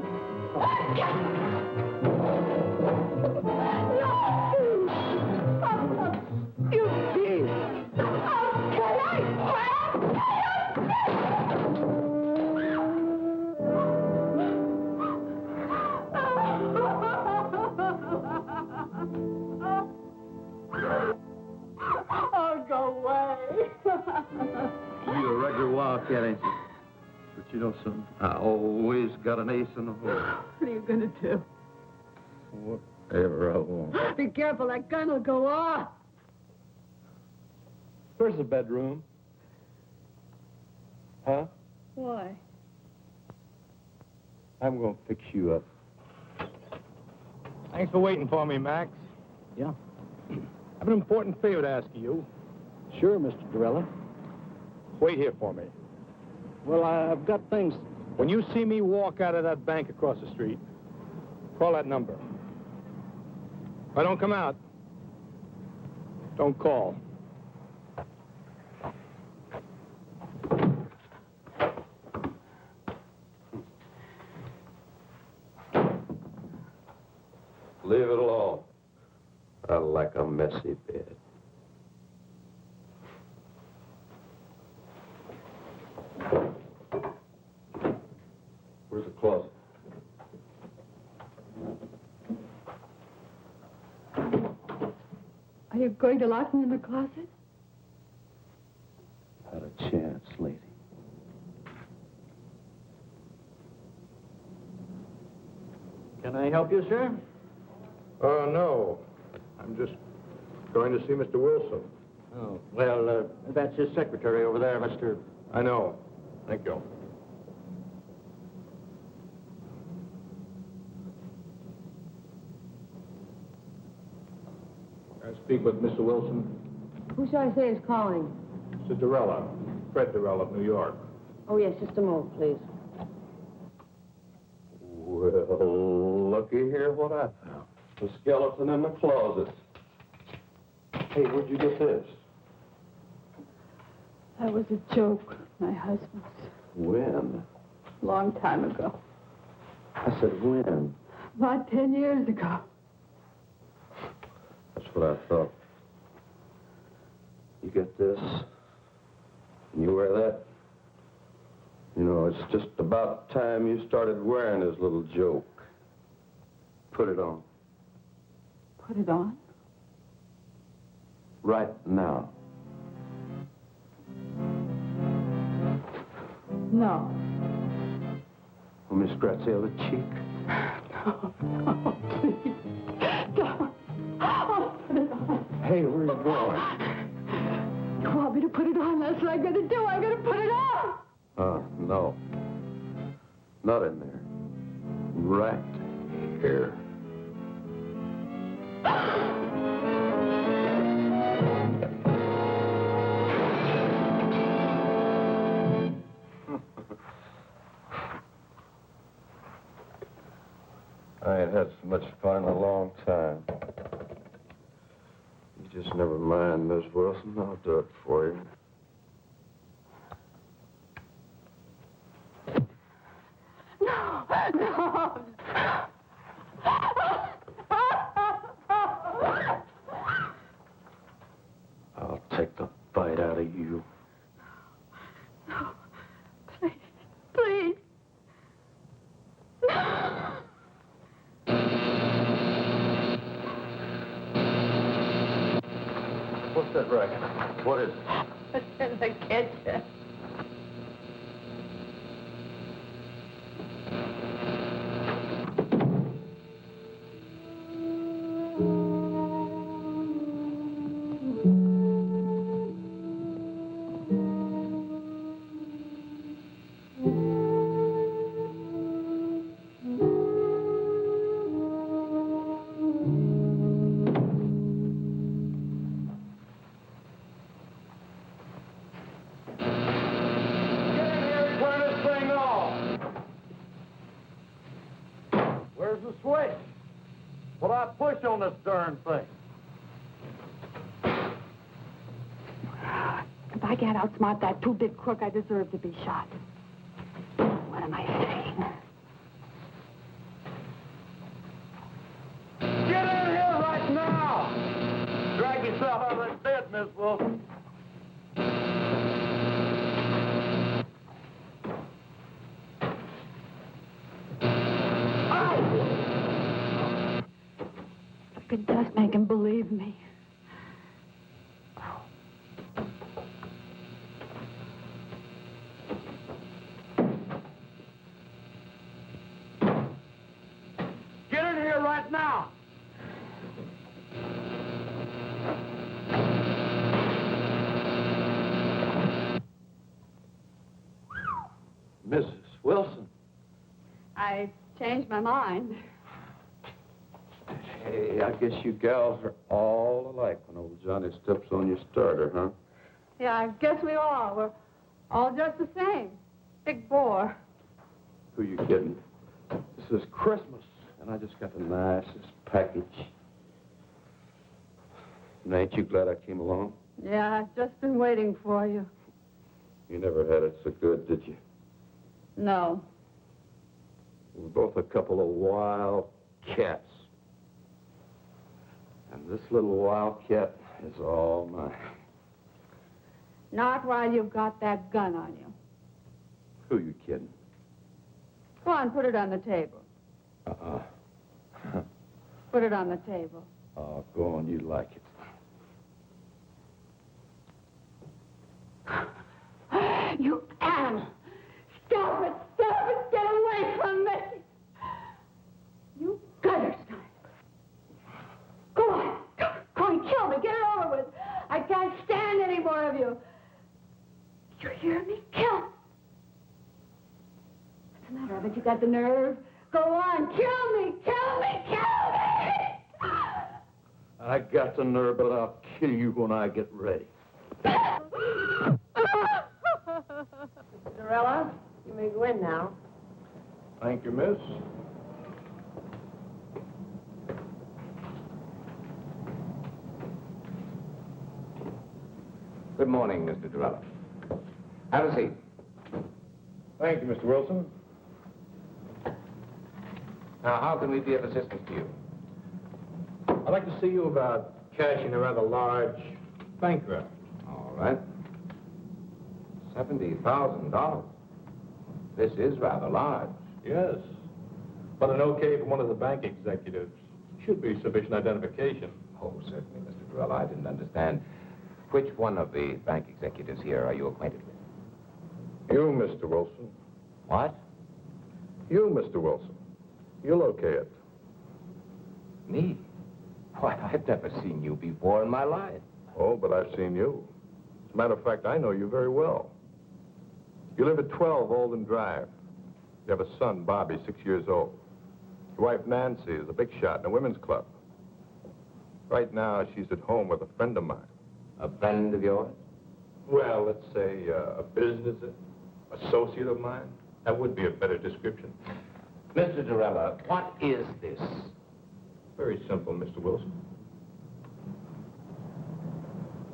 You
Yes.
Oh, go away.
You a regular wildcat, ain't you? But you know something? I always got an ace in the hole.
What are you going to do?
Whatever I want.
Be careful, that gun will go off.
Where's the bedroom? Huh?
Why?
I'm going to fix you up. Thanks for waiting for me, Max.
Yeah.
I have an important favor to ask of you.
Sure, Mr. Dorella.
Wait here for me.
Well, I've got things.
When you see me walk out of that bank across the street, call that number. If I don't come out, don't call.
Leave it alone. I like a messy bed. Where's the closet?
Are you going to lock me in the closet?
Not a chance, lady.
Can I help you, sir?
No. I'm just going to see Mr. Wilson.
Oh, well, that's his secretary over there, Mr.
I know. Thank you. Can I speak with Mr. Wilson?
Who shall I say is calling?
Mr. Dorella. Fred Dorella of New York.
Oh, yes, just a moment, please.
Well, looky here what I found. The skeleton in the closet. Hey, where'd you get this?
That was a joke, my husband's.
When?
Long time ago.
I said when?
About 10 years ago.
That's what I thought. You get this, and you wear that. You know, it's just about time you started wearing his little joke. Put it on.
Put it on?
Right now.
No.
Let me scratch the other cheek.
No, please. Don't. I'll put it on.
Hey, where are you going?
You want me to put it on? That's what I'm going to do. I'm going to put it on.
No. Not in there. Right here. I ain't had so much fun in a long time. You just never mind, Miss Wilson. I'll do it for you.
No.
I'll take the bite out of you.
No. Please. Please.
What's that racket? What is it?
It's in the kitchen.
On this darn thing.
If I can't outsmart that two-bit crook, I deserve to be shot. What am I saying?
Get in here right now! Drag yourself out of that bed, Miss Wilson.
If it does make him believe me.
Get in here right now!
Mrs. Wilson.
I changed my mind.
Hey, I guess you gals are all alike when old Johnny steps on your starter, huh?
Yeah, I guess we are. We're all just the same. Big bore.
Who you kidding? This is Christmas, and I just got the nicest package. And ain't you glad I came along?
Yeah, I've just been waiting for you.
You never had it so good, did you?
No.
We're both a couple of wild cats. And this little wildcat is all mine.
Not while you've got that gun on you.
Who you kidding?
Go on, put it on the table. Put it on the table.
Oh, go on, you like it.
You animal! Stop it! Stop it! Get away from me! You gutter snipe! Go on! Go on, kill me! Get it over with! I can't stand any more of you! You hear me? Kill! What's the matter? I bet you got the nerve. Go on! Kill me! Kill me! Kill me!
I got the nerve, but I'll kill you when I get ready.
Dorella, you may go in now.
Thank you, miss.
Good morning, Mr. Dorella. Have a seat.
Thank you, Mr. Wilson.
Now, how can we be of assistance to you?
I'd like to see you about cashing a rather large bank draft.
All right. $70,000. This is rather large.
Yes. But an okay from one of the bank executives should be sufficient identification.
Oh, certainly, Mr. Dorella. I didn't understand. Which one of the bank executives here are you acquainted with?
You, Mr. Wilson.
What?
You, Mr. Wilson. You'll okay it.
Me? Why, I've never seen you before in my life.
Oh, but I've seen you. As a matter of fact, I know you very well. You live at 12 Olden Drive. You have a son, Bobby, 6 years old. Your wife, Nancy, is a big shot in a women's club. Right now, she's at home with a friend of mine.
A friend of yours?
Well, let's say a business associate of mine. That would be a better description.
Mr. Dorella, what is this?
Very simple, Mr. Wilson.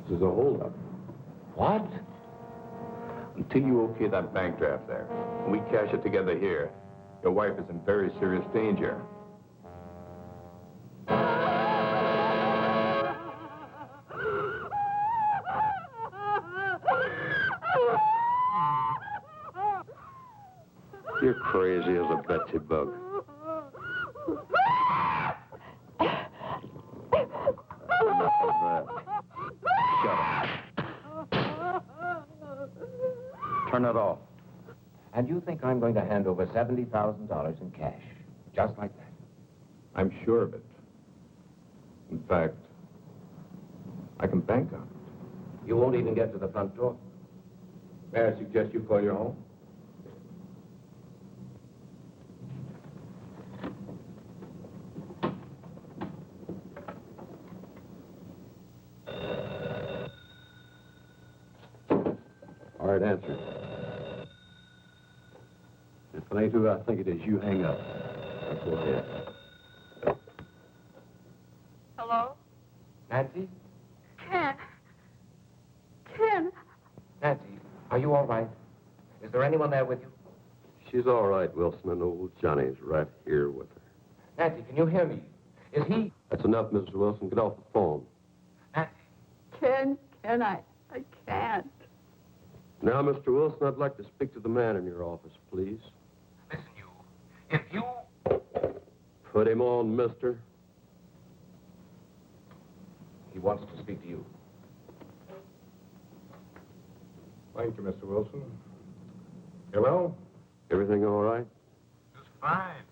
This is a holdup.
What?
Until you okay that bank draft there, and we cash it together here, your wife is in very serious danger.
You're crazy as a Betsy bug. Enough of that. Shut up. Turn it off.
And you think I'm going to hand over $70,000 in cash, just like that?
I'm sure of it. In fact, I can bank on it.
You won't even get to the front door.
May I suggest you call your home?
All right, answer. If it ain't who I think it is, you hang up. Now, go ahead.
Hello?
Nancy?
Ken. Ken.
Nancy, are you all right? Is there anyone there with you?
She's all right, Wilson, and old Johnny's right here with her.
Nancy, can you hear me? Is he...
That's enough, Mrs. Wilson. Get off the phone.
Nancy?
Ken, I can't.
Now, Mr. Wilson, I'd like to speak to the man in your office, please.
Listen, you. If you...
Put him on, mister.
He wants to speak to you.
Thank you, Mr. Wilson. Hello?
Everything all right?
Just fine.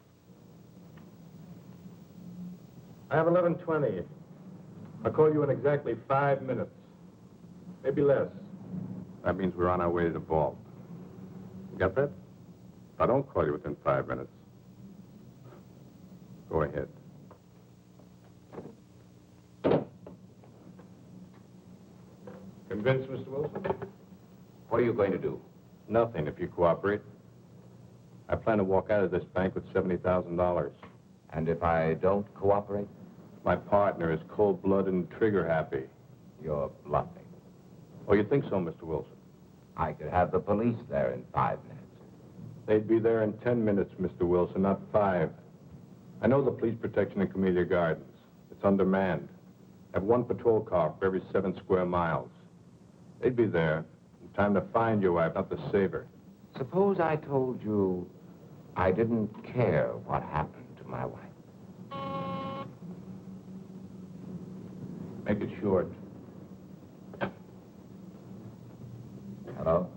I have 11:20. I'll call you in exactly 5 minutes. Maybe less. That means we're on our way to the vault. You got that? I don't call you within 5 minutes. Go ahead. Convinced, Mr. Wilson?
What are you going to do?
Nothing, if you cooperate. I plan to walk out of this bank with $70,000.
And if I don't cooperate?
My partner is cold-blooded and trigger-happy.
You're bluffing.
Oh, you think so, Mr. Wilson?
I could have the police there in 5 minutes.
They'd be there in 10 minutes, Mr. Wilson, not 5. I know the police protection in Camellia Gardens. It's undermanned. Have one patrol car for every 7 square miles. They'd be there in time to find your wife, not to save her.
Suppose I told you I didn't care what happened to my wife.
Make it short.
Hello?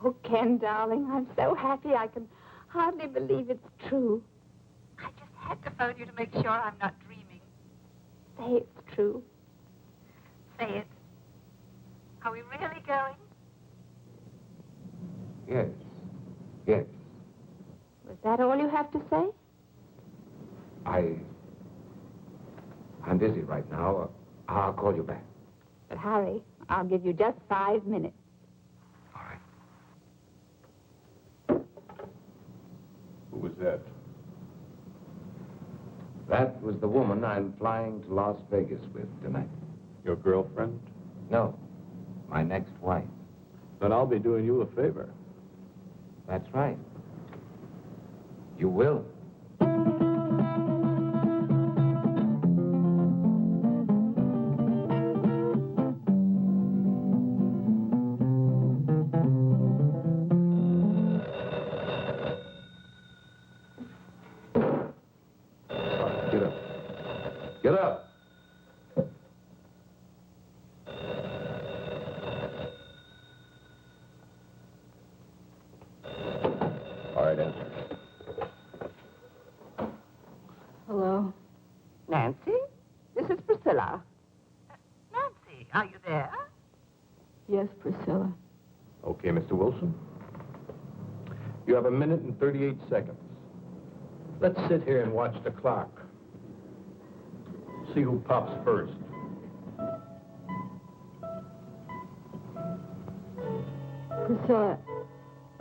Oh, Ken, darling, I'm so happy I can hardly believe it's true.
I just had to phone you to make sure I'm not dreaming.
Say it's true.
Say it. Are we really going?
Yes. Yes.
Was that all you have to say?
I'm busy right now. I'll call you back.
But hurry. I'll give you just 5 minutes.
All right.
Who was that?
That was the woman I'm flying to Las Vegas with tonight.
Your girlfriend?
No, my next wife.
Then I'll be doing you a favor.
That's right. You will.
Get up.
Get up.
All right, answer.
Hello? Nancy? This is Priscilla.
Nancy, are you there?
Yes, Priscilla.
Okay, Mr. Wilson. You have 1 minute and 38 seconds. Let's sit here and watch the clock. See who pops first.
Priscilla,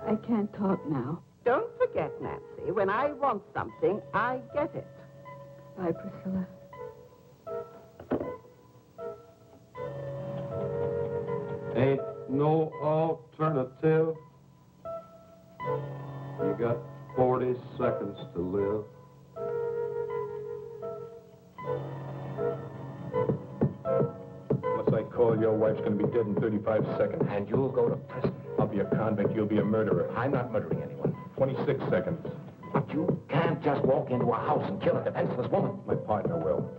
I can't talk now.
Don't forget, Nancy, when I want something, I get it.
Bye, Priscilla.
Ain't no alternative. You got 40 seconds to live.
Unless I call, your wife's going to be dead in 35 seconds.
And you'll go to prison.
I'll be a convict. You'll be a murderer.
I'm not murdering anyone.
26 seconds.
But you can't just walk into a house and kill a defenseless woman.
My partner will.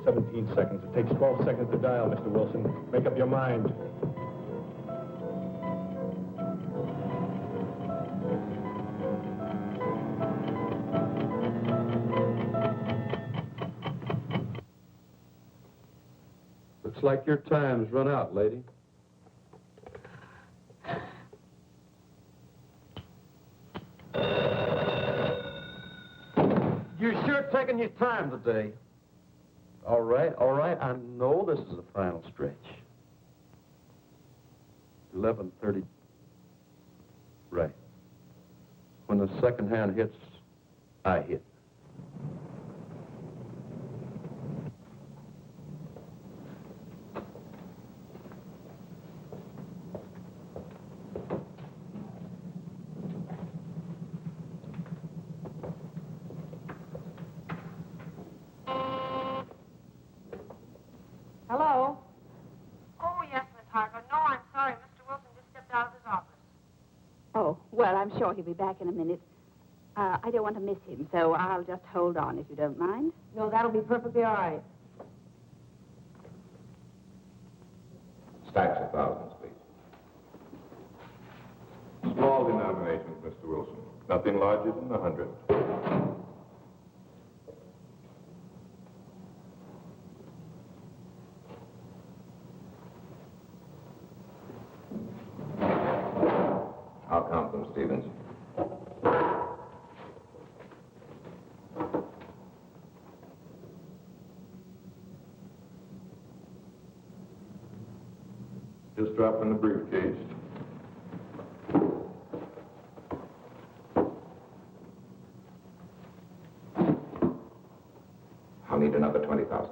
17 seconds. It takes 12 seconds to dial, Mr. Wilson. Make up your mind.
Looks like your time's run out, lady. You're sure taking your time today. All right. I know this is the final stretch. 11:30. Right. When the second hand hits, I hit.
Hello? Oh, yes, Miss Harker. No, I'm sorry. Mr. Wilson just stepped out of his office.
Oh, well, I'm sure he'll be back in a minute. I don't want to miss him, so I'll just hold on if you don't mind.
No, that'll be perfectly all right.
Stacks of thousands, please. Small denominations, Mr. Wilson. Nothing larger than 100.
I'll count them, Stevens.
Just drop in the briefcase.
I'll need another 20,000.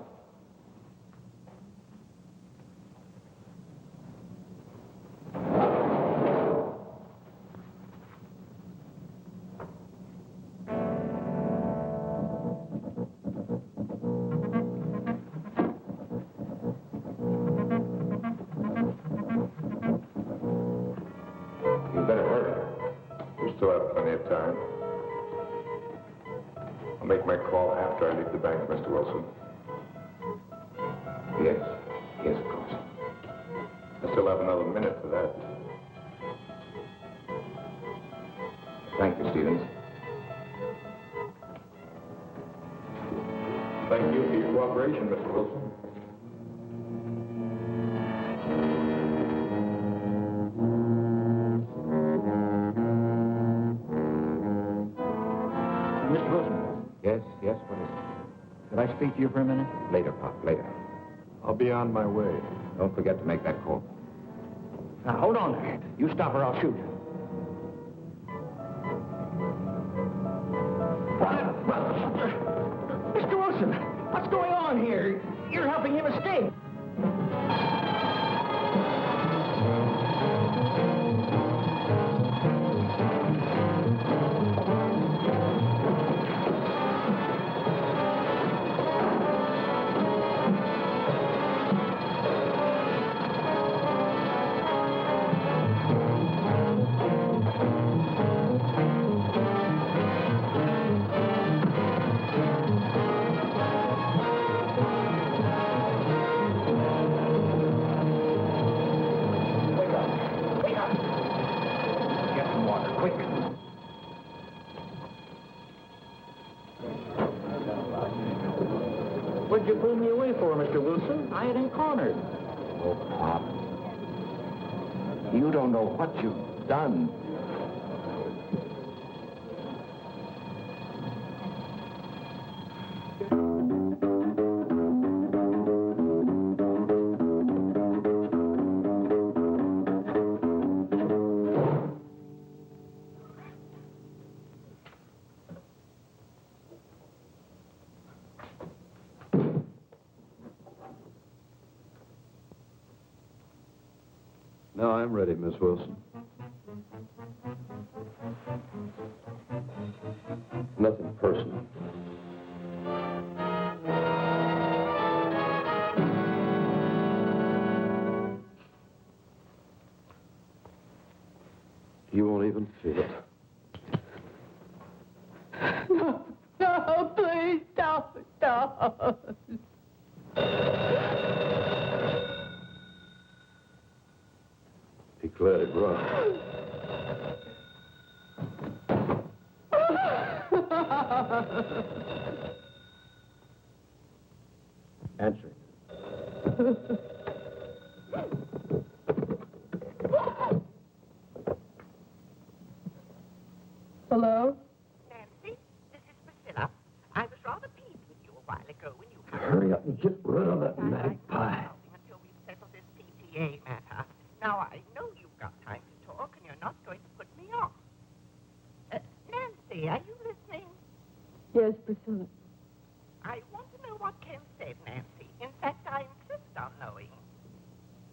still have plenty of time. I'll make my call after I leave the bank, Mr. Wilson.
Yes, yes, of course.
I still have another minute for that.
Thank you, Stevens.
Thank you for your cooperation, Mr. Wilson.
Mr. Wilson.
Yes, yes, what is it?
Could I speak to you for a minute?
Later, Pop, later.
I'll be on my way.
Don't forget to make that call.
Now, hold on there. You stop or I'll shoot. Mr. Wilson, what's going on here? You're helping him escape.
Get some water, quick.
What'd you pull me away for, Mr. Wilson? I had him cornered.
Oh, Pop. You don't know what you've done.
Now I'm ready, Miss Wilson. Nothing personal. You won't even feel it.
No, please don't.
Let it run. Answer it.
Hello?
Nancy, this is Priscilla. I was rather peeved with you a while ago when you...
Hurry up and get rid of that magpie.
...until we settle this PTA matter. Now, I know you've got time to talk, and you're not going to put me off. Nancy, are you listening?
Yes, Priscilla.
I want to know what Ken said, Nancy. In fact, I insist on knowing.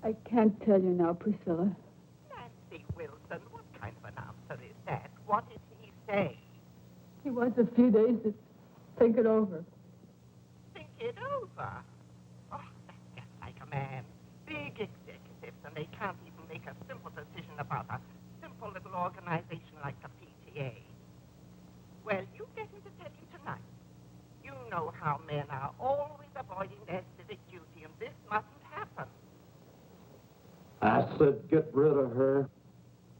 I can't tell you now, Priscilla.
Nancy Wilson, what kind of an answer is that? What did he say?
He wants a few days to think it over.
Think it over? Oh, that's just like a man. Big executives, and they can't even make a simple decision about a simple little organization like the PTA. Well, you get me to tell you tonight. You know how men are always avoiding their civic duty, and this mustn't happen.
I said get rid of her.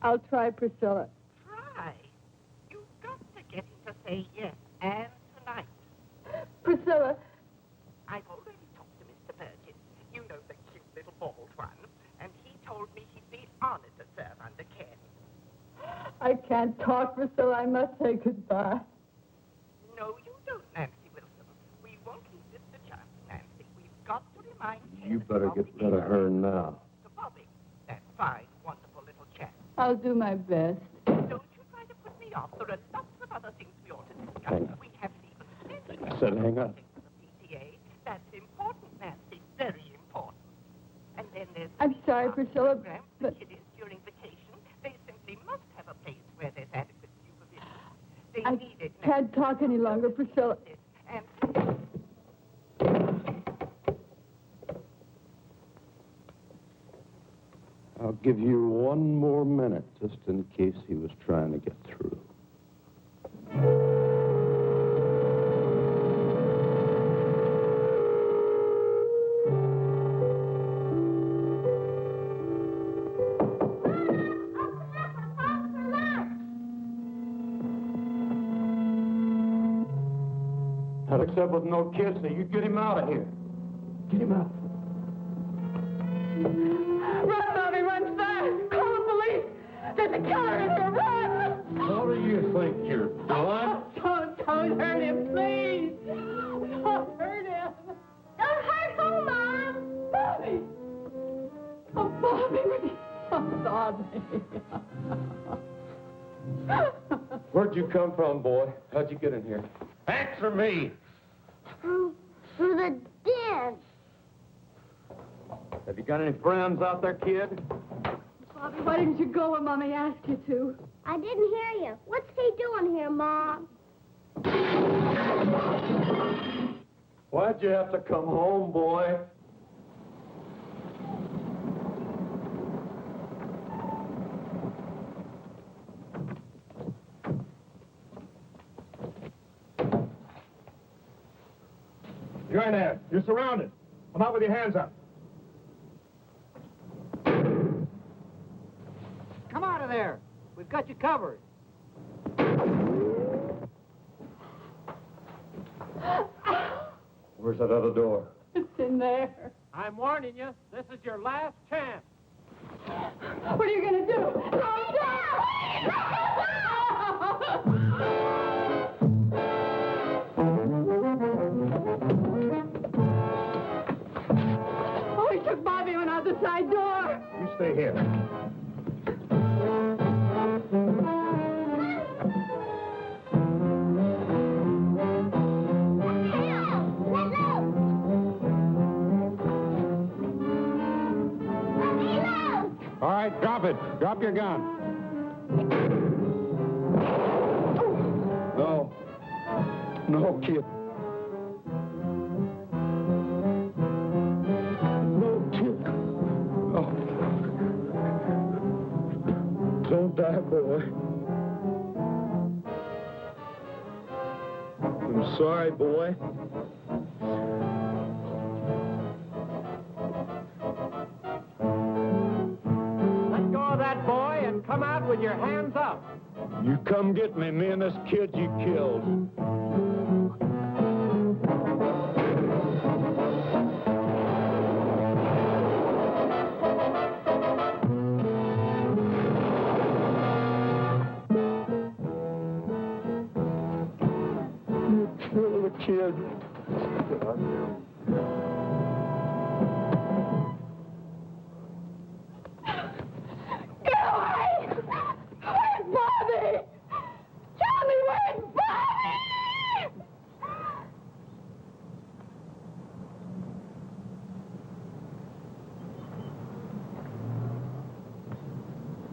I'll try, Priscilla.
Try. You've got to get him to say yes, and tonight.
Priscilla.
I've already talked to Mr. Perkins. You know, the cute little bald one. And he told me he'd be honored to serve under Ken.
I can't talk, Priscilla. I must say goodbye.
No, you don't, Nancy Wilson. We won't leave this to chance, Nancy. We've got to remind Ken...
You better get rid of her now.
...to Bobby, that fine, wonderful little chap.
I'll do my best.
Don't you try to put me off. There are lots of other things we ought to discuss.
Hang on.
We haven't even mentioned...
I said hang on.
...PTA. That's important, Nancy. Very important. And then there's...
I'm sorry, Priscilla, but...
It is during vacation. They simply must have a place where there's adequate supervision. They
I
need it.
can't talk any longer, Priscilla.
And...
I'll give you one more minute, just in case he was trying to get through.
Not except with no kids, so you get him out of here. Get him out.
Run, Bobby, run fast! Call the police! There's a killer in here, run!
What do you think you're doing?
Don't hurt him, please! Don't hurt him!
Don't hurt who, Mom?
Bobby! Oh, Bobby! Oh, Bobby!
Where'd you come from, boy? How'd you get in here? Answer me!
Through the den.
Have you got any friends out there, kid?
Bobby, why didn't you go when Mommy asked you to?
I didn't hear you. What's he doing here, Mom?
Why'd you have to come home, boy?
You're in there. You're surrounded. Come out with your hands up.
Come out of there. We've got you covered.
Where's that other door?
It's in there.
I'm warning you, this is your last chance.
What are you going to do? Throw him Oh, he took Bobby and out the side door.
You stay here. All right, drop it. Drop your gun.
No. No, kid. No, kid. Oh. Don't die, boy. I'm sorry, boy.
Let go of that boy and come out with your hands up.
You come get me and this kid you killed. You killed the kid.
Get away! Where's Bobby? Tell me where's Bobby!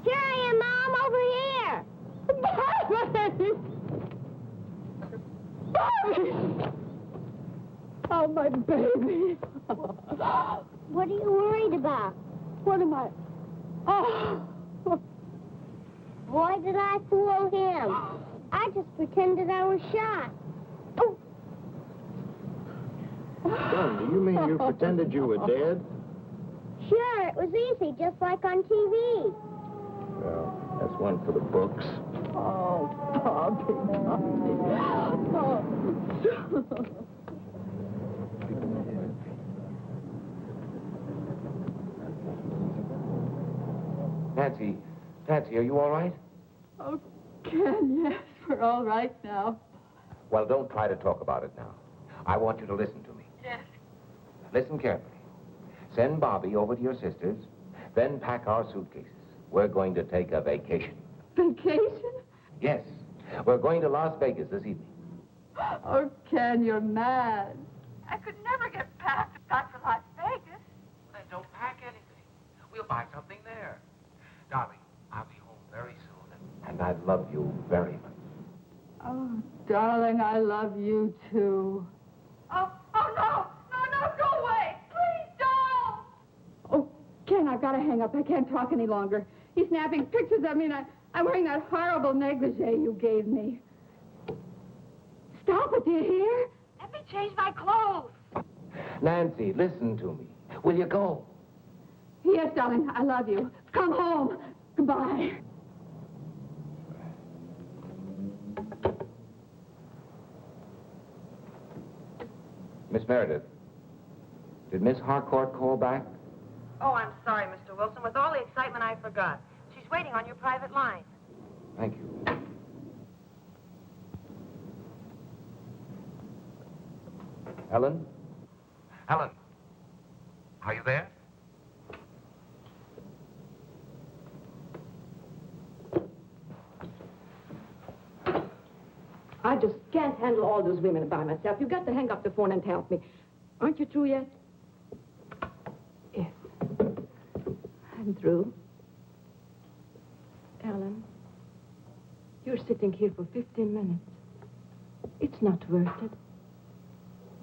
Here I am, Mom, over here.
Bobby! Bobby! Oh, my baby.
What are you worried about?
What am I? Oh!
Why did I fool him? I just pretended I was shot. Oh.
Son, do you mean you pretended you were dead?
Sure, it was easy, just like on TV.
Well, that's one for the books.
Oh, Bobby, Bobby. Oh.
Nancy, are you all right?
Oh, Ken, yes, we're all right now.
Well, don't try to talk about it now. I want you to listen to me.
Yes.
Listen carefully. Send Bobby over to your sister's, then pack our suitcases. We're going to take a vacation.
Vacation?
Yes, we're going to Las Vegas this evening.
Oh, Ken, you're mad.
I could never get back for Las Vegas.
Then don't pack anything. We'll buy something there. Darling, I'll be home very soon.
And I love you very much.
Oh, darling, I love you, too.
Oh, no, go away. Please don't.
Oh, Ken, I've got to hang up. I can't talk any longer. He's snapping pictures of me, and I'm wearing that horrible negligee you gave me. Stop it, do you hear?
Let me change my clothes.
Nancy, listen to me. Will you go?
Yes, darling, I love you. Come home. Goodbye.
Miss Meredith, did Miss Harcourt call back?
Oh, I'm sorry, Mr. Wilson. With all the excitement, I forgot. She's waiting on your private line.
Thank you. Helen?
Helen, are you there?
I just can't handle all those women by myself. You've got to hang up the phone and help me. Aren't you through yet?
Yes. I'm through.
Ellen, you're sitting here for 15 minutes. It's not worth it.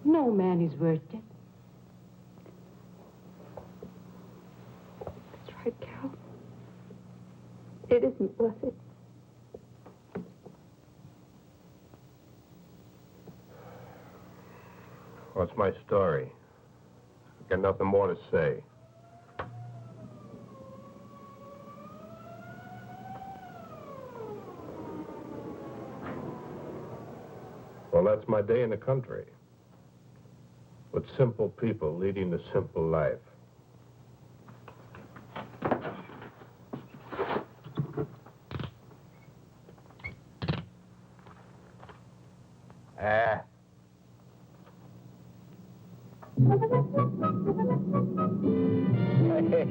No man is worth it.
That's right, Carol. It isn't worth it.
What's my story? I've got nothing more to say. Well, that's my day in the country. With simple people leading a simple life.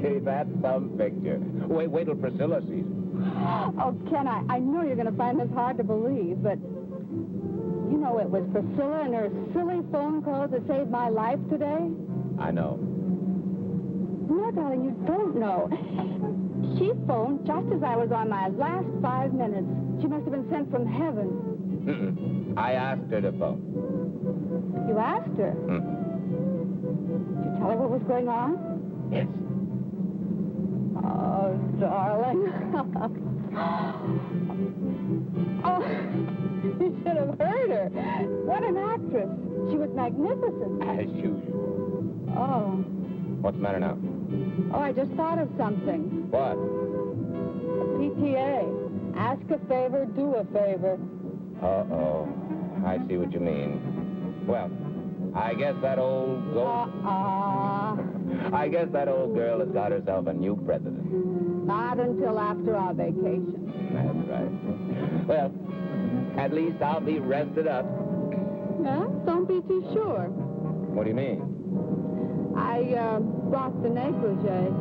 Hey, that's some picture. Wait till Priscilla sees it.
Oh, Ken, I know you're going to find this hard to believe, but you know it was Priscilla and her silly phone calls that saved my life today?
I know.
No, darling, you don't know. She phoned just as I was on my last 5 minutes. She must have been sent from heaven.
Mm-mm. I asked her to phone.
You asked her? Did you tell her what was going on?
Yes.
Oh, darling. Oh, you should have heard her. What an actress. She was magnificent.
As usual.
Oh.
What's the matter now?
Oh, I just thought of something.
What?
PTA. Ask a favor, do a favor.
Uh-oh. I see what you mean. Well, I guess that old I guess that old girl has got herself a new president.
Not until after our vacation.
That's right. Well, at least I'll be rested up.
Yeah? Don't be too sure.
What do you mean?
I brought the negligee.